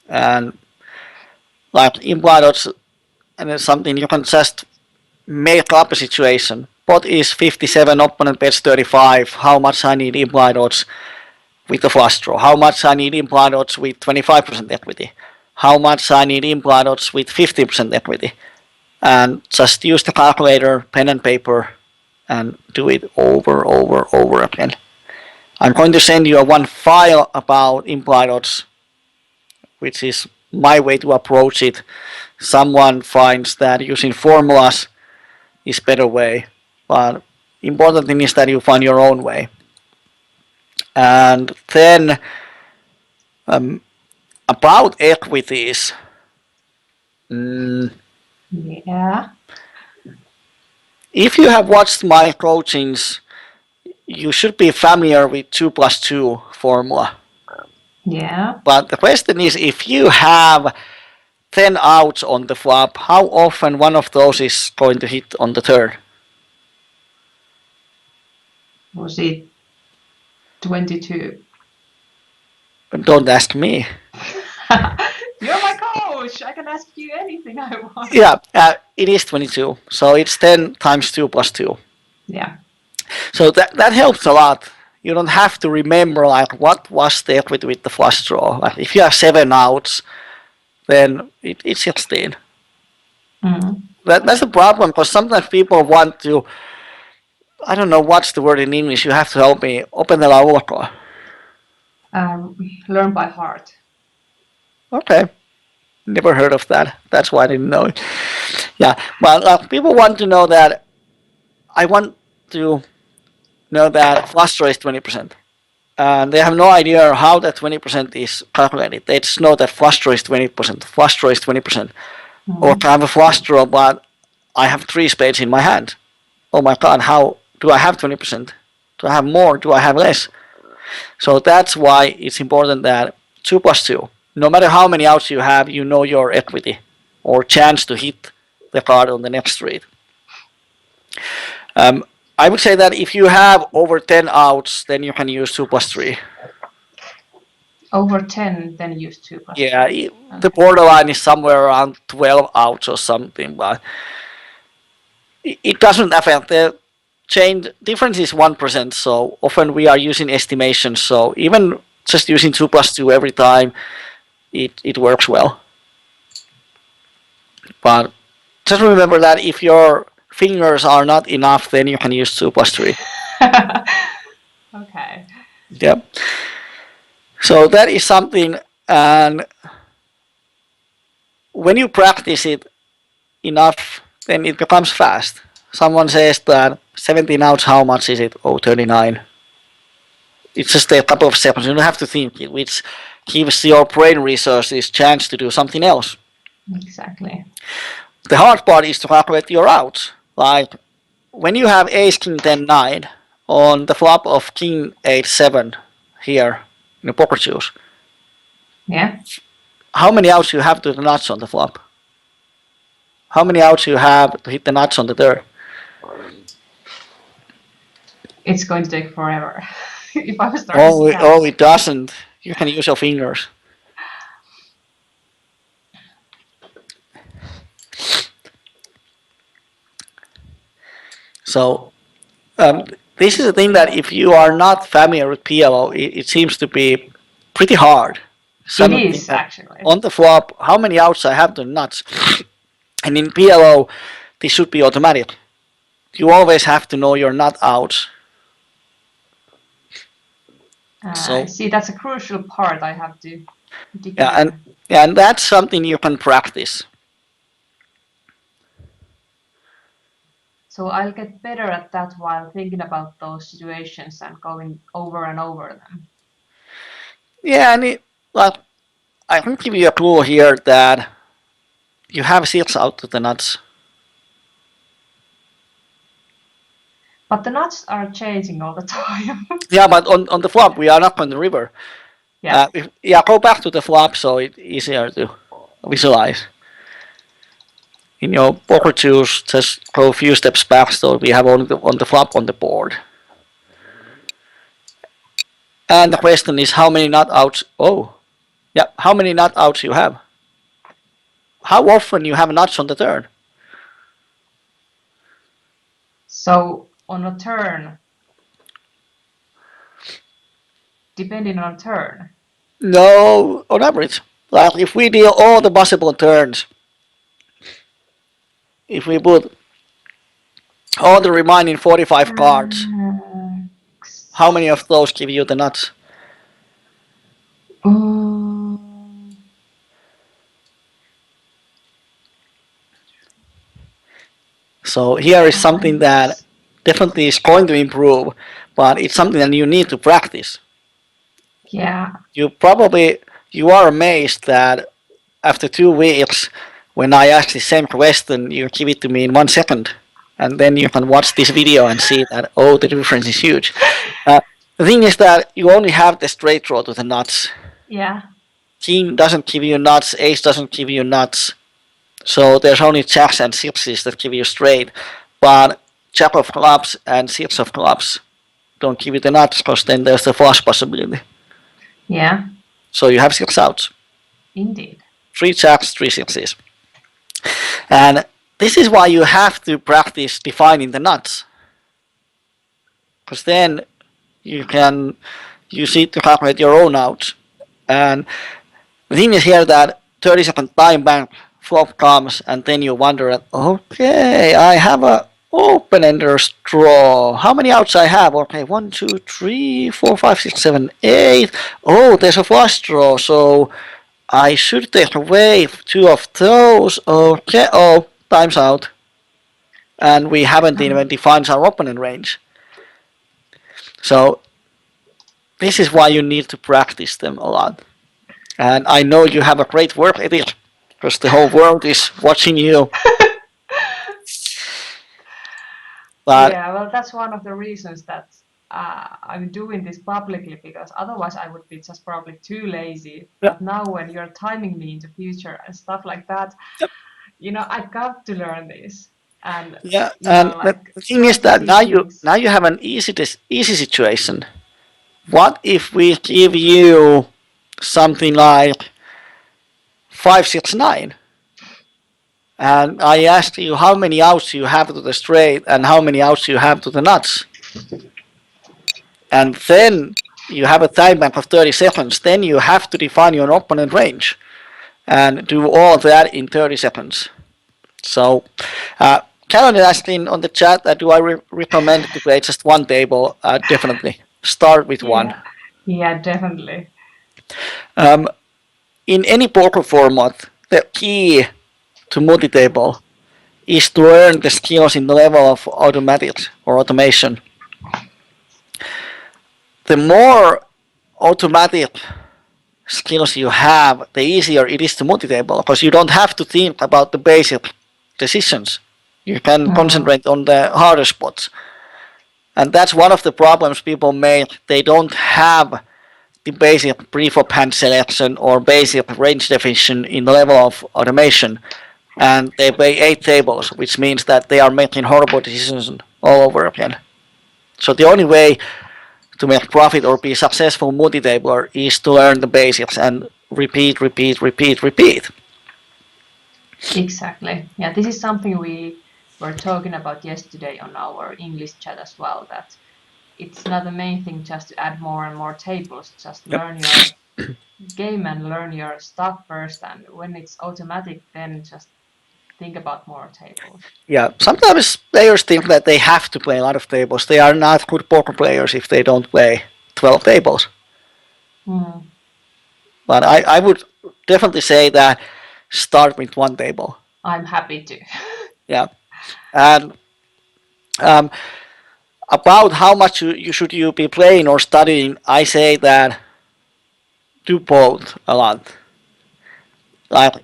And like implied odds, and it's something you can just make up a situation. Pot is 57, opponent bets 35. How much I need implied odds with the flush draw? How much I need implied odds with 25% equity? How much I need implied odds with 50% equity? And just use the calculator, pen and paper, and do it over again. I'm going to send you one file about implied odds, which is my way to approach it. Someone finds that using formulas is better way, but important thing is that you find your own way. And then about equities. Yeah. If you have watched my coachings, you should be familiar with 2+2 formula. Yeah. But the question is, if you have 10 outs on the flop, how often one of those is going to hit on the turn? Was it 22? Don't ask me. You're my coach. I can ask you anything I want. Yeah, it is 22. So it's 10 times 2+2. Yeah. So that helps a lot. You don't have to remember like what was the equity with the flush draw. Like if you have 7 outs, then it's 16. Mm. That's a problem because sometimes people want to, I don't know what's the word in English, you have to help me, open the ulkoa. Learn by heart. Okay. Never heard of that. That's why I didn't know it. Yeah, well, people want to know that, I want to know that flush draw is 20%. And they have no idea how that 20% is calculated. They just know that flush draw is 20%. Flush draw is 20%. Or I have a flush draw, but I have 3 spades in my hand. Oh my god, how do I have 20%? Do I have more? Do I have less? So that's why it's important that 2+2. No matter how many outs you have, you know your equity or chance to hit the card on the next street. I would say that if you have over 10 outs, then you can use 2+3. Over 10, then use 2+3. Yeah, the borderline is somewhere around 12 outs or something, but it doesn't affect the change. Difference is 1%, so often we are using estimations. So even just using 2+2 every time, it works well. But just remember that if your fingers are not enough, then you can use 2+3. Okay. Yep. So that is something, and when you practice it enough, then it becomes fast. Someone says that 17 outs, how much is it? Oh, 39. It's just a couple of seconds. You don't have to think it, which gives your brain resources chance to do something else. Exactly. The hard part is to calculate your outs. Like when you have ace, king, 10, 9 on the flop of king, 8, 7 here in the poker choose. Yeah. How many outs you have to the nuts on the flop? How many outs you have to hit the nuts on the turn? It's going to take forever. If I was starting Oh, it doesn't. You can use your fingers. So this is a thing that if you are not familiar with PLO, it seems to be pretty hard. It is actually. On the flop, how many outs I have to nuts? And in PLO, this should be automatic. You always have to know your nut outs. See, that's a crucial part I have to Yeah, and Declare. yeah, and that's something you can practice. So I'll get better at that while thinking about those situations and going over and over them. Yeah, and like I can give you a clue here that you have seals out to the nuts. But the nuts are changing all the time. Yeah, but on the flop we are not on the river. Yeah. Yeah, go back to the flop so it's easier to visualize. In your poker tools, just go a few steps back so we have only on the flop on the board. And the question is how many nut outs? Oh, yeah, how many nut outs you have? How often you have nuts on the turn? So on a turn, depending on turn. No, on average. Like if we deal all the possible turns, if we put all the remaining 45 cards, Uh, how many of those give you the nuts? um, So here is something five. that definitely is going to improve, but it's something that you need to practice. Yeah. You probably you are amazed that after 2 weeks, when I ask the same question, you give it to me in 1 second, and then you can watch this video and see that oh, the difference is huge. Uh, the thing is that you only have the straight draw to the nuts. Yeah. King doesn't give you nuts, ace doesn't give you nuts, so there's only jacks and sixes that give you straight. But jack of clubs and six of clubs don't give you the nuts because then there's the flush possibility. Yeah. So you have six outs, Indeed. three jacks, three sixes. And this is why you have to practice defining the nuts. Because then you can use it to calculate your own outs. And the thing is here that 30-second time bank flop comes and then you wonder, okay, I have a open ender's draw. How many outs I have? Okay, 1, 2, 3, 4, 5, 6, 7, 8. Oh, there's a flush draw, so I should take away two of those. Okay, oh, time's out. And we haven't even defined our opponent range. So this is why you need to practice them a lot. And I know you have a great work ethic because the whole world is watching you. But Yeah, well, that's one of the reasons that I'm doing this publicly because otherwise I would be just probably too lazy. yeah, But now when you're timing me in the future and stuff like that, I got to learn this and, yeah, and like the thing try is to that see things. now you have an easy situation. What if we give you something like 5, 6, 9? And I asked you how many outs you have to the straight and how many outs you have to the nuts. And then you have a time bank of 30 seconds. Then you have to define your opponent range and do all that in 30 seconds. So, Karen is asking on the chat that do I recommend to play just one table? Definitely. Start with one. Yeah, yeah, definitely. Um, in any poker format, the key to multi-table is to learn the skills in the level of automatics or automation. The more automatic skills you have, the easier it is to multi-table because you don't have to think about the basic decisions. You can Mm, concentrate on the harder spots. And that's one of the problems people make. They don't have the basic brief of hand selection or basic range definition in the level of automation. And they play 8 tables, which means that they are making horrible decisions all over again. So the only way to make profit or be successful multi-tabler is to learn the basics and repeat, repeat, repeat, repeat. exactly. Yeah, this is something we were talking about yesterday on our English chat as well, that it's not the main thing just to add more and more tables, just Yep. learn your game and learn your stuff first, and when it's automatic, then just think about more tables. Yeah, sometimes players think that they have to play a lot of tables. They are not good poker players if they don't play 12 tables. Mm. But I would definitely say that start with one table. I'm happy to. Yeah. And um, about how much you be playing or studying, I say that do both a lot. Like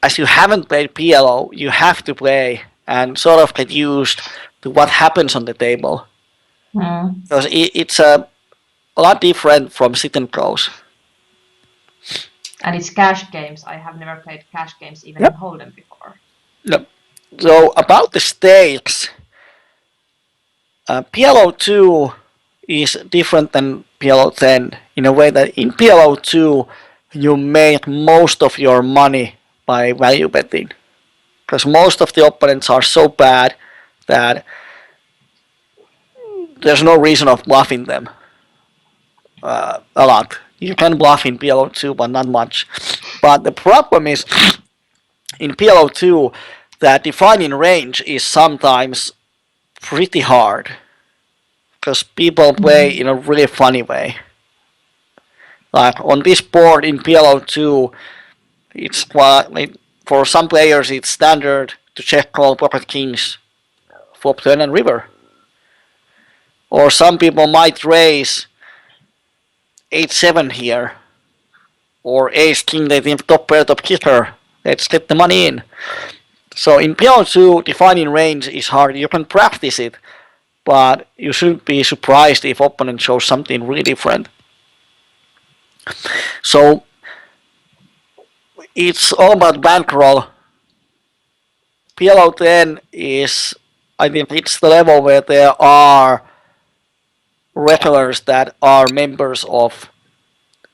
as you haven't played PLO, you have to play and sort of get used to what happens on the table Mm. because it's a lot different from sit and pros. And it's cash games. I have never played cash games even in Yep. Hold'em before. Yep. So about the stakes, PLO 2 is different than PLO 10 in a way that in PLO 2 you make most of your money by value betting because most of the opponents are so bad that there's no reason of bluffing them a lot. You can bluff in PLO 2, but not much. But the problem is in PLO 2 that defining range is sometimes pretty hard because people play Mm. in a really funny way. Like on this board in PLO 2, it's quite like for some players it's standard to check call pocket kings, flop turn and river. Or some people might raise 8-7 here, or ace king they think top pair top kicker. Let's get the money in. So in PLO 2, defining range is hard. You can practice it, but you shouldn't be surprised if opponent shows something really different. So it's all about bankroll. PLO 10 is, I think it's the level where there are regulars that are members of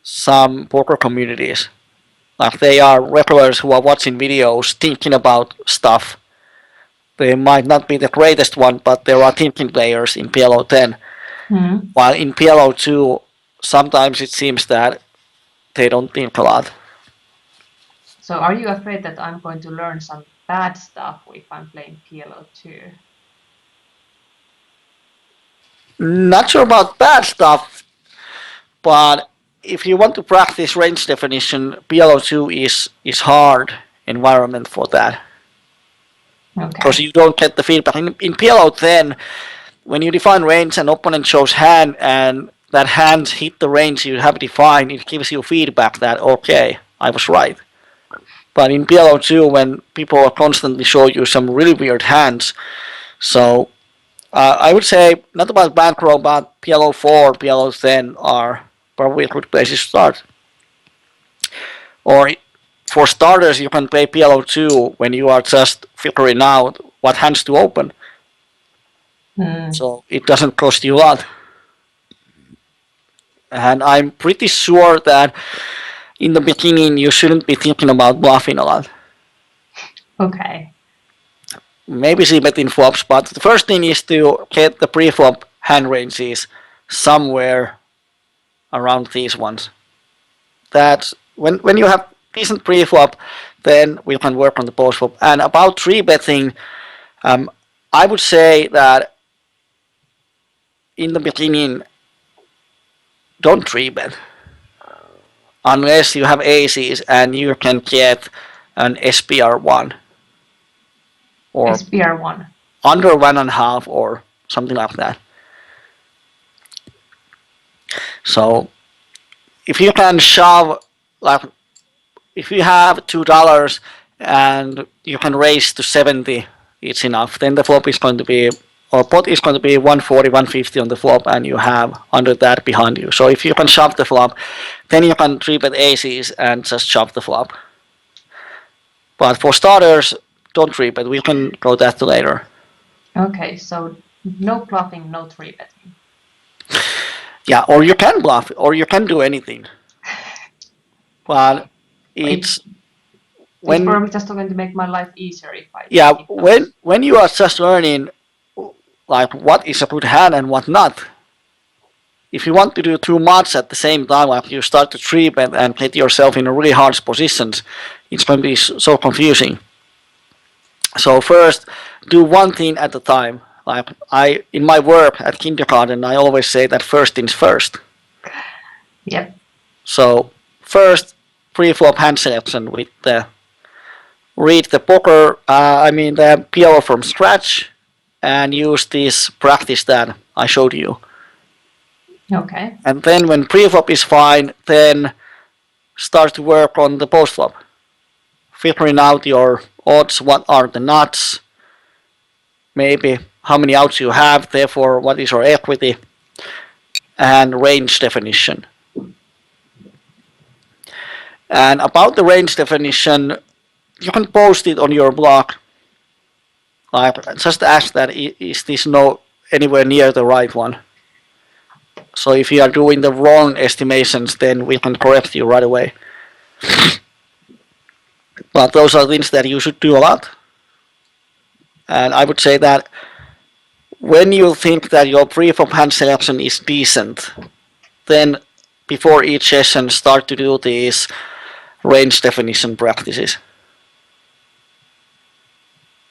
some poker communities. Like they are regulars who are watching videos, thinking about stuff. They might not be the greatest one, but there are thinking players in PLO 10. Mm. While in PLO 2, sometimes it seems that they don't think a lot. So are you afraid that I'm going to learn some bad stuff if I'm playing PLO 2? Not sure about bad stuff, but if you want to practice range definition, PLO2 is hard environment for that because Okay. you don't get the feedback. In PLO10, when you define range, an opponent shows hand and that hand hit the range you have defined, it gives you feedback that okay, I was right. But in PLO2, when people constantly show you some really weird hands, so I would say not about Bankroll, but PLO4, PLO10 are probably good places to start. Or for starters, you can play PLO2 when you are just figuring out what hands to open. Mm. So it doesn't cost you a lot. And I'm pretty sure that in the beginning you shouldn't be thinking about bluffing a lot. Okay. Maybe see betting flops, but the first thing is to get the pre-flop hand ranges somewhere around these ones. That when you have decent pre-flop, then we can work on the post-flop. And about three betting, I would say that in the beginning, don't three bet unless you have aces and you can get an SPR1 or SPR1. under 1.5 or something like that. So if you can shove, like if you have $2 and you can raise to 70, it's enough. Then the flop is going to be, or pot is going to be 140, 150 on the flop, and you have under that behind you. So if you can shove the flop, then you can three bet aces and just shove the flop. But for starters, don't three bet. We can go that later. Okay, so no bluffing, no three betting. Yeah, or you can bluff, or you can do anything. But It, it's it's when probably just going to make my life easier if I yeah skip those. when you are just learning like what is a good hand and what not. If you want to do too much at the same time, like you start to trip and get yourself in a really hard positions, it's going to be so confusing. So first, do one thing at a time. Like I, in my work at kindergarten, I always say that first things first. Yep. So first pre-flop hand selection with the read the poker, the PLO from scratch, and use this practice that I showed you. Okay. And then when pre-flop is fine, then start to work on the post-flop, figuring out your odds, what are the nuts, maybe how many outs you have, therefore what is your equity, and range definition. And about the range definition, you can post it on your blog. Like just ask that is this no anywhere near the right one. So if you are doing the wrong estimations, then we can correct you right away. But those are things that you should do a lot. And I would say that when you think that your pre-flop hand selection is decent, then before each session start to do these range definition practices.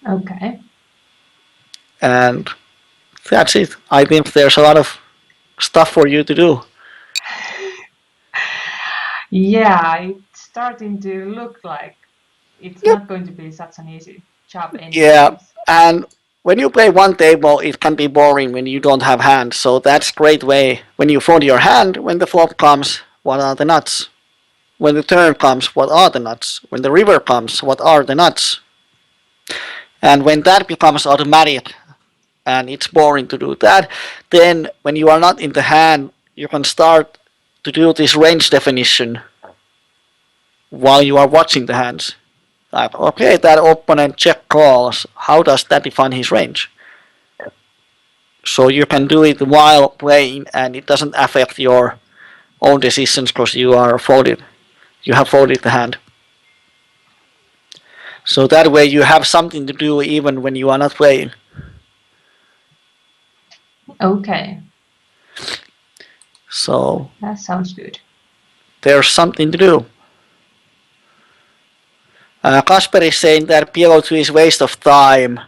Okay. And that's it. I think there's a lot of stuff for you to do. Yeah, it's starting to look like it's Yep. not going to be such an easy job Yeah, anyways. and when you play one table, it can be boring when you don't have hands. So that's a great way. When you fold your hand, when the flop comes, what are the nuts? When the turn comes, what are the nuts? When the river comes, what are the nuts? And when that becomes automatic and it's boring to do that, then when you are not in the hand, you can start to do this range definition while you are watching the hands. Like, okay, that opponent check calls. How does that define his range? So you can do it while playing, and it doesn't affect your own decisions because you are folded. You have folded the hand. So that way you have something to do even when you are not playing. Okay, So that sounds good. there's something to do. Kasper is saying that PLO2 is waste of time.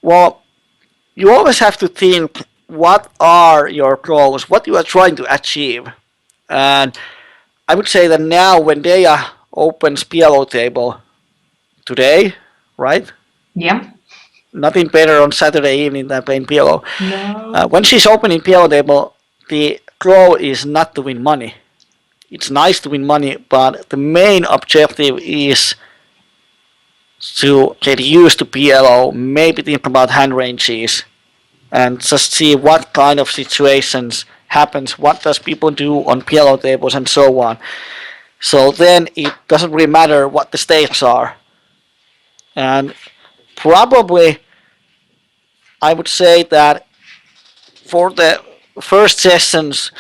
Well, you always have to think what are your goals, what you are trying to achieve. And I would say that now when Dayah opens PLO table today, right? Yeah. Nothing better on Saturday evening than playing PLO. No. When she's opening PLO table, the goal is not to win money. It's nice to win money, but the main objective is to get used to PLO, maybe think about hand ranges, and just see what kind of situations happens, what does people do on PLO tables and so on. So then it doesn't really matter what the stakes are. And probably I would say that for the first sessions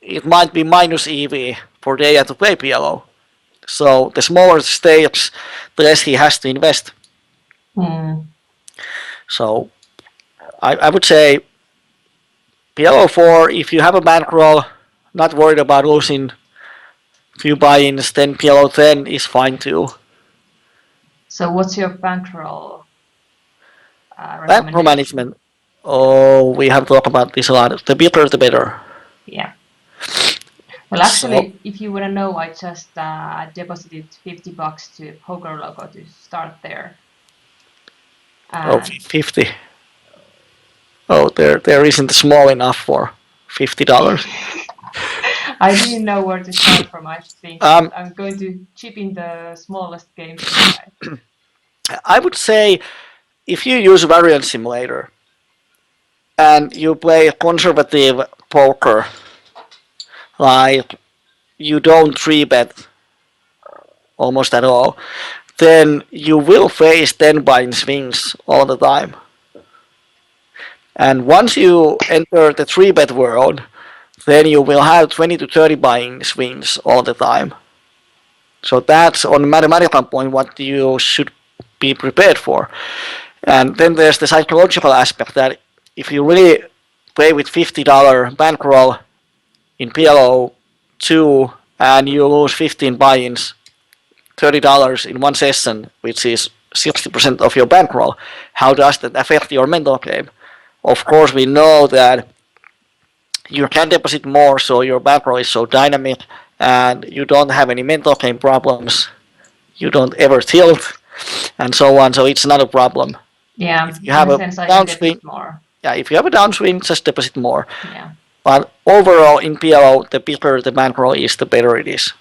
it might be minus EV for Dayah to play PLO. So the smaller the stakes, the less he has to invest. So I would say PLO4, if you have a bankroll, not worried about losing few buy-ins, then PLO10 is fine too. So what's your bankroll Bankroll recommendation? management, oh, we have talked about this a lot. The bigger, the better. Yeah. Well, So, actually, if you want to know, I just deposited $50 to Poker Logo to start there. oh, And 50. Oh, there isn't small enough for $50. I didn't know where to start from. I think Um, I'm going to chip in the smallest games inside. I would say if you use Variant Simulator and you play conservative poker, like you don't 3-bet almost at all, then you will face 10 buy-in swings all the time. And once you enter the 3-bet world, then you will have 20 to 30 buy-in swings all the time. So that's on a mathematical point what you should be prepared for. And then there's the psychological aspect that if you really play with $50 bankroll in PLO 2 and you lose 15 buy-ins, $30 in one session, which is 60% of your bankroll, how does that affect your mental game? Of course, we know that you can deposit more, so your bankroll is so dynamic, and you don't have any mental game problems. You don't ever tilt, and so on. So it's not a problem. Yeah, If you in have a a sense, I can downswing, deposit more. yeah, if you have a downswing, just deposit more. Yeah. But overall, in PLO, the bigger the bankroll is, the better it is.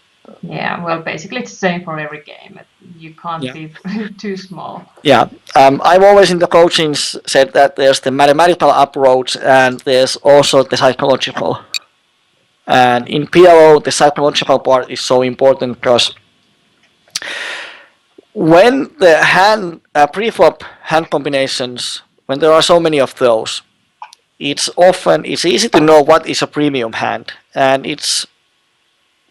Yeah, well, basically it's the same for every game. You can't Yeah. be too small. Yeah, I've always in the coachings said that there's the mathematical approach and there's also the psychological. And in PLO, the psychological part is so important because when the pre-flop hand combinations, when there are so many of those, it's easy to know what is a premium hand, and it's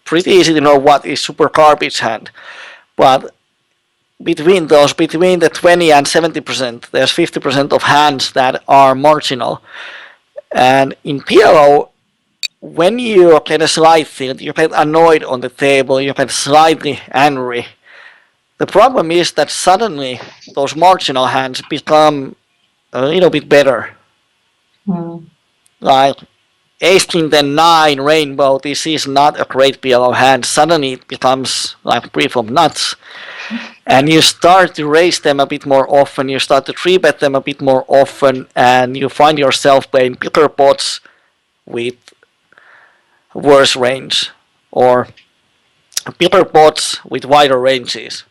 pretty easy to know what is super garbage hand. But between the 20 and 70%, there's 50% of hands that are marginal. And in PLO, when you get a slight tilt, you get annoyed on the table, you get slightly angry. The problem is that suddenly those marginal hands become a little bit better. Mm. Like Ace King then 9 Rainbow, this is not a great PLO hand. Suddenly it becomes like pre-flop nuts. And you start to raise them a bit more often, you start to 3-bet them a bit more often, and you find yourself playing bigger pots with worse range, or bigger pots with wider ranges,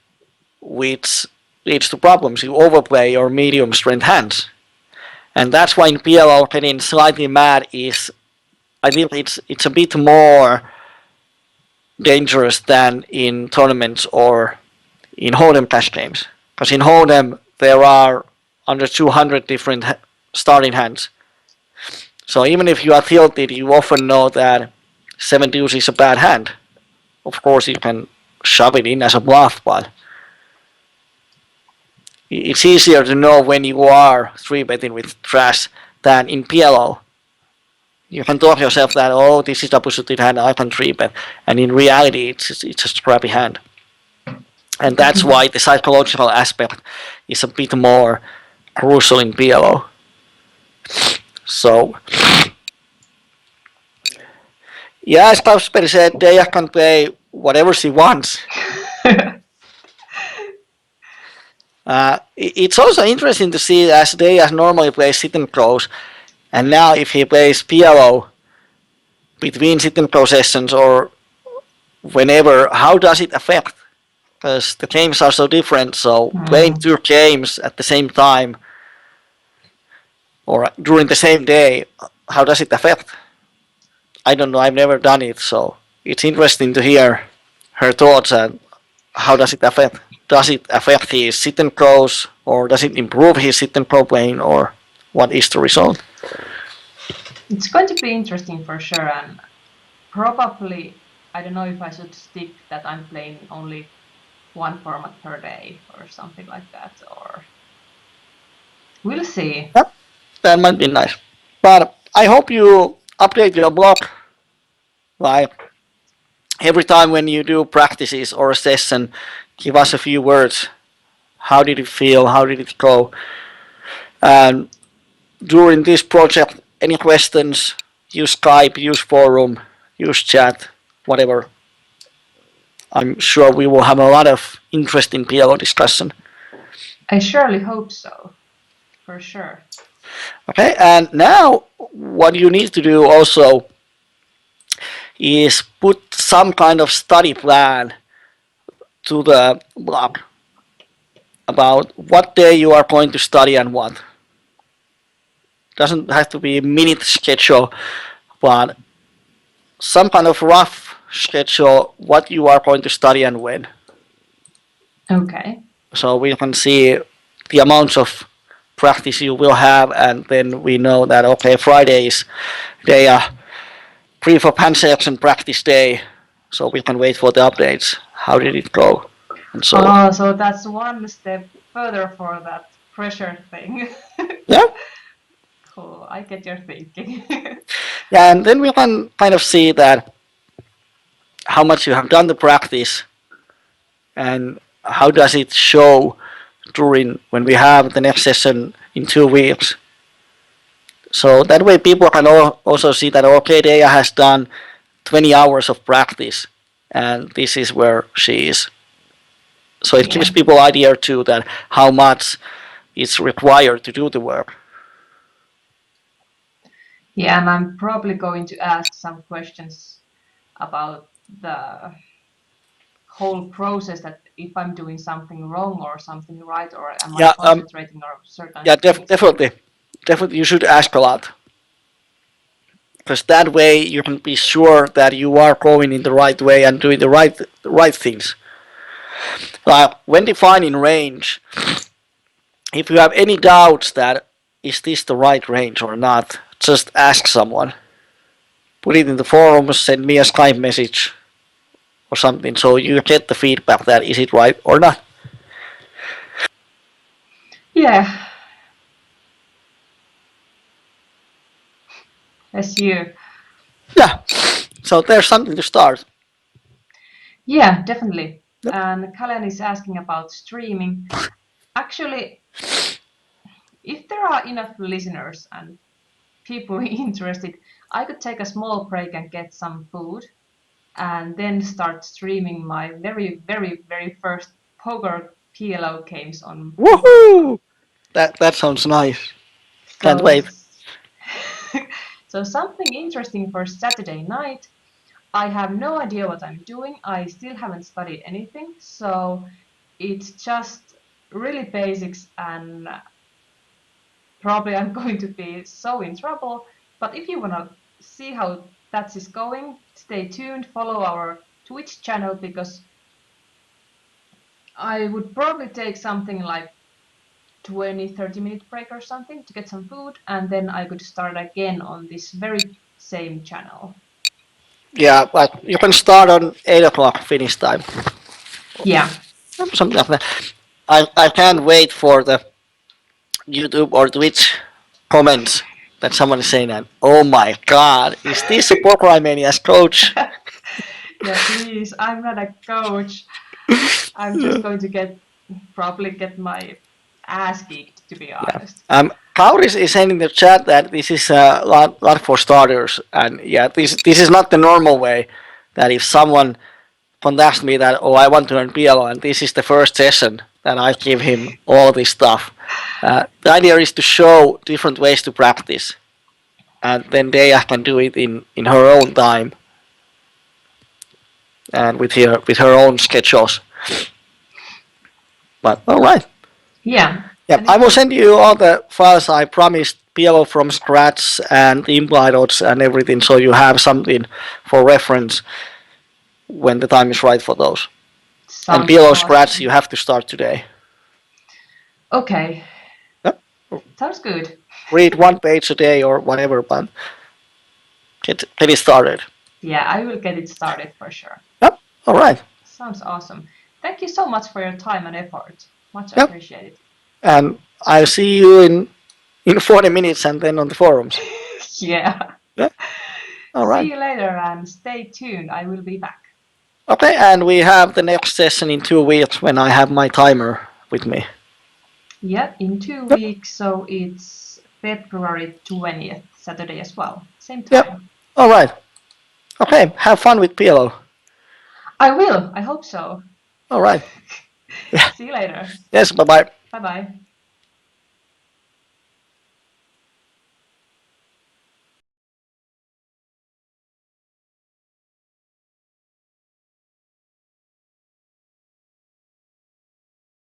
which leads to problems. You overplay your medium strength hands. And that's why in PLO getting slightly mad is, I think it's a bit more dangerous than in tournaments or in Hold'em cash games. Because in Hold'em there are under 200 different starting hands. So even if you are tilted, you often know that 7 deuce is a bad hand. Of course, you can shove it in as a bluff, but it's easier to know when you are 3-betting with trash than in PLO. You can talk yourself that, oh, this is a double-suited hand, I can 3-bet. And in reality, it's a scrappy hand. And that's why the psychological aspect is a bit more crucial in PLO. So, yeah, as Kyyberi said, Dayah can play whatever she wants. It's also interesting to see as Dayah normally plays sit and crows, and now if he plays PLO between sit and crow sessions or whenever, how does it affect? Because the games are so different, so playing Mm. 2 games at the same time or during the same day, how does it affect? I don't know, I've never done it, so it's interesting to hear her thoughts and how does it affect? Does it affect his sit and crows, or does it improve his sit and crow playing, or what is the result? It's going to be interesting for sure, and probably I don't know if I should stick that I'm playing only one format per day or something like that, or we'll see. Yeah, that might be nice. But I hope you update your blog like every time when you do practices or a session, give us a few words. How did it feel? How did it go? And during this project, any questions, use Skype, use forum, use chat, whatever. I'm sure we will have a lot of interesting PLO discussion. I surely hope so, for sure. Okay, and now what you need to do also is put some kind of study plan to the blog about what day you are going to study and what. Doesn't have to be a minute schedule, but some kind of rough schedule what you are going to study and when. Okay. So we can see the amounts of practice you will have, and then we know that okay, Friday is Dayah pre-flop hand selection practice day, so we can wait for the updates. How did it go? And so Oh, so that's one step further for that pressure thing. yeah, Cool, I get your thinking. yeah, and then we can kind of see that how much you have done the practice and how does it show during when we have the next session in 2 weeks. So that way people can also see that okay, Dayah has done 20 hours of practice, and this is where she is. So it gives Yeah. people idea too that how much is required to do the work. Yeah, and I'm probably going to ask some questions about the whole process, that if I'm doing something wrong or something right, or am I Yeah, concentrating on certain yeah, things. definitely, definitely, you should ask a lot because that way you can be sure that you are going in the right way and doing the right things. When defining range, if you have any doubts that is this the right range or not, just ask someone. Put it in the forums, send me a Skype message or something, so you get the feedback that is it right or not. Yeah, as you. Yeah. So there's something to start. Yeah, definitely. Yep. And Kalyan is asking about streaming. Actually, if there are enough listeners and people interested, I could take a small break and get some food and then start streaming my very, very, very first poker PLO games on Bankroll. Woohoo! That sounds nice. Can't So, wait. so something interesting for Saturday night. I have no idea what I'm doing. I still haven't studied anything, so it's just really basics, and probably I'm going to be so in trouble. But if you want to see how that is going, stay tuned, follow our Twitch channel, because I would probably take something like 20-30 minute break or something to get some food, and then I could start again on this very same channel. Yeah, but you can start on 8 o'clock Finnish time. Yeah. Something like that. I can't wait for the YouTube or Twitch comments that someone is saying that, oh my god, is this a Pokemania's coach? Yeah, please. I'm not a coach. I'm just going to probably get my ass kicked, to be Yeah. honest. Kauris is saying in the chat that this is a lot for starters, and yeah, this is not the normal way. That if someone contacts me that oh I want to learn PLO and this is the first session, that I give him all this stuff. The idea is to show different ways to practice, and then Dayah can do it in her own time and with her own schedules. But all right. Yeah. Yeah, And I if will you, send you all the files I promised, PLO from scratch and the imply notes and everything, so you have something for reference when the time is right for those. And sounds PLO scratch, you awesome. have to start today. Okay. Yep. Sounds good. Read one page a day or whatever, but get it started. Yeah, I will get it started for sure. Yep. All right. Sounds awesome. Thank you so much for your time and effort. Much Yep. appreciated. And I'll see you in 40 minutes and then on the forums. Yeah. Yeah. All See right. you later and stay tuned. I will be back. Okay, and we have the next session in 2 weeks when I have my timer with me. Yeah, in two Yep. weeks, so it's February 20th, Saturday as well. Same Yep. time. All right. Okay. Have fun with PLO. I will. I hope so. All right. Yeah. See you later. Yes. Bye bye. Bye bye.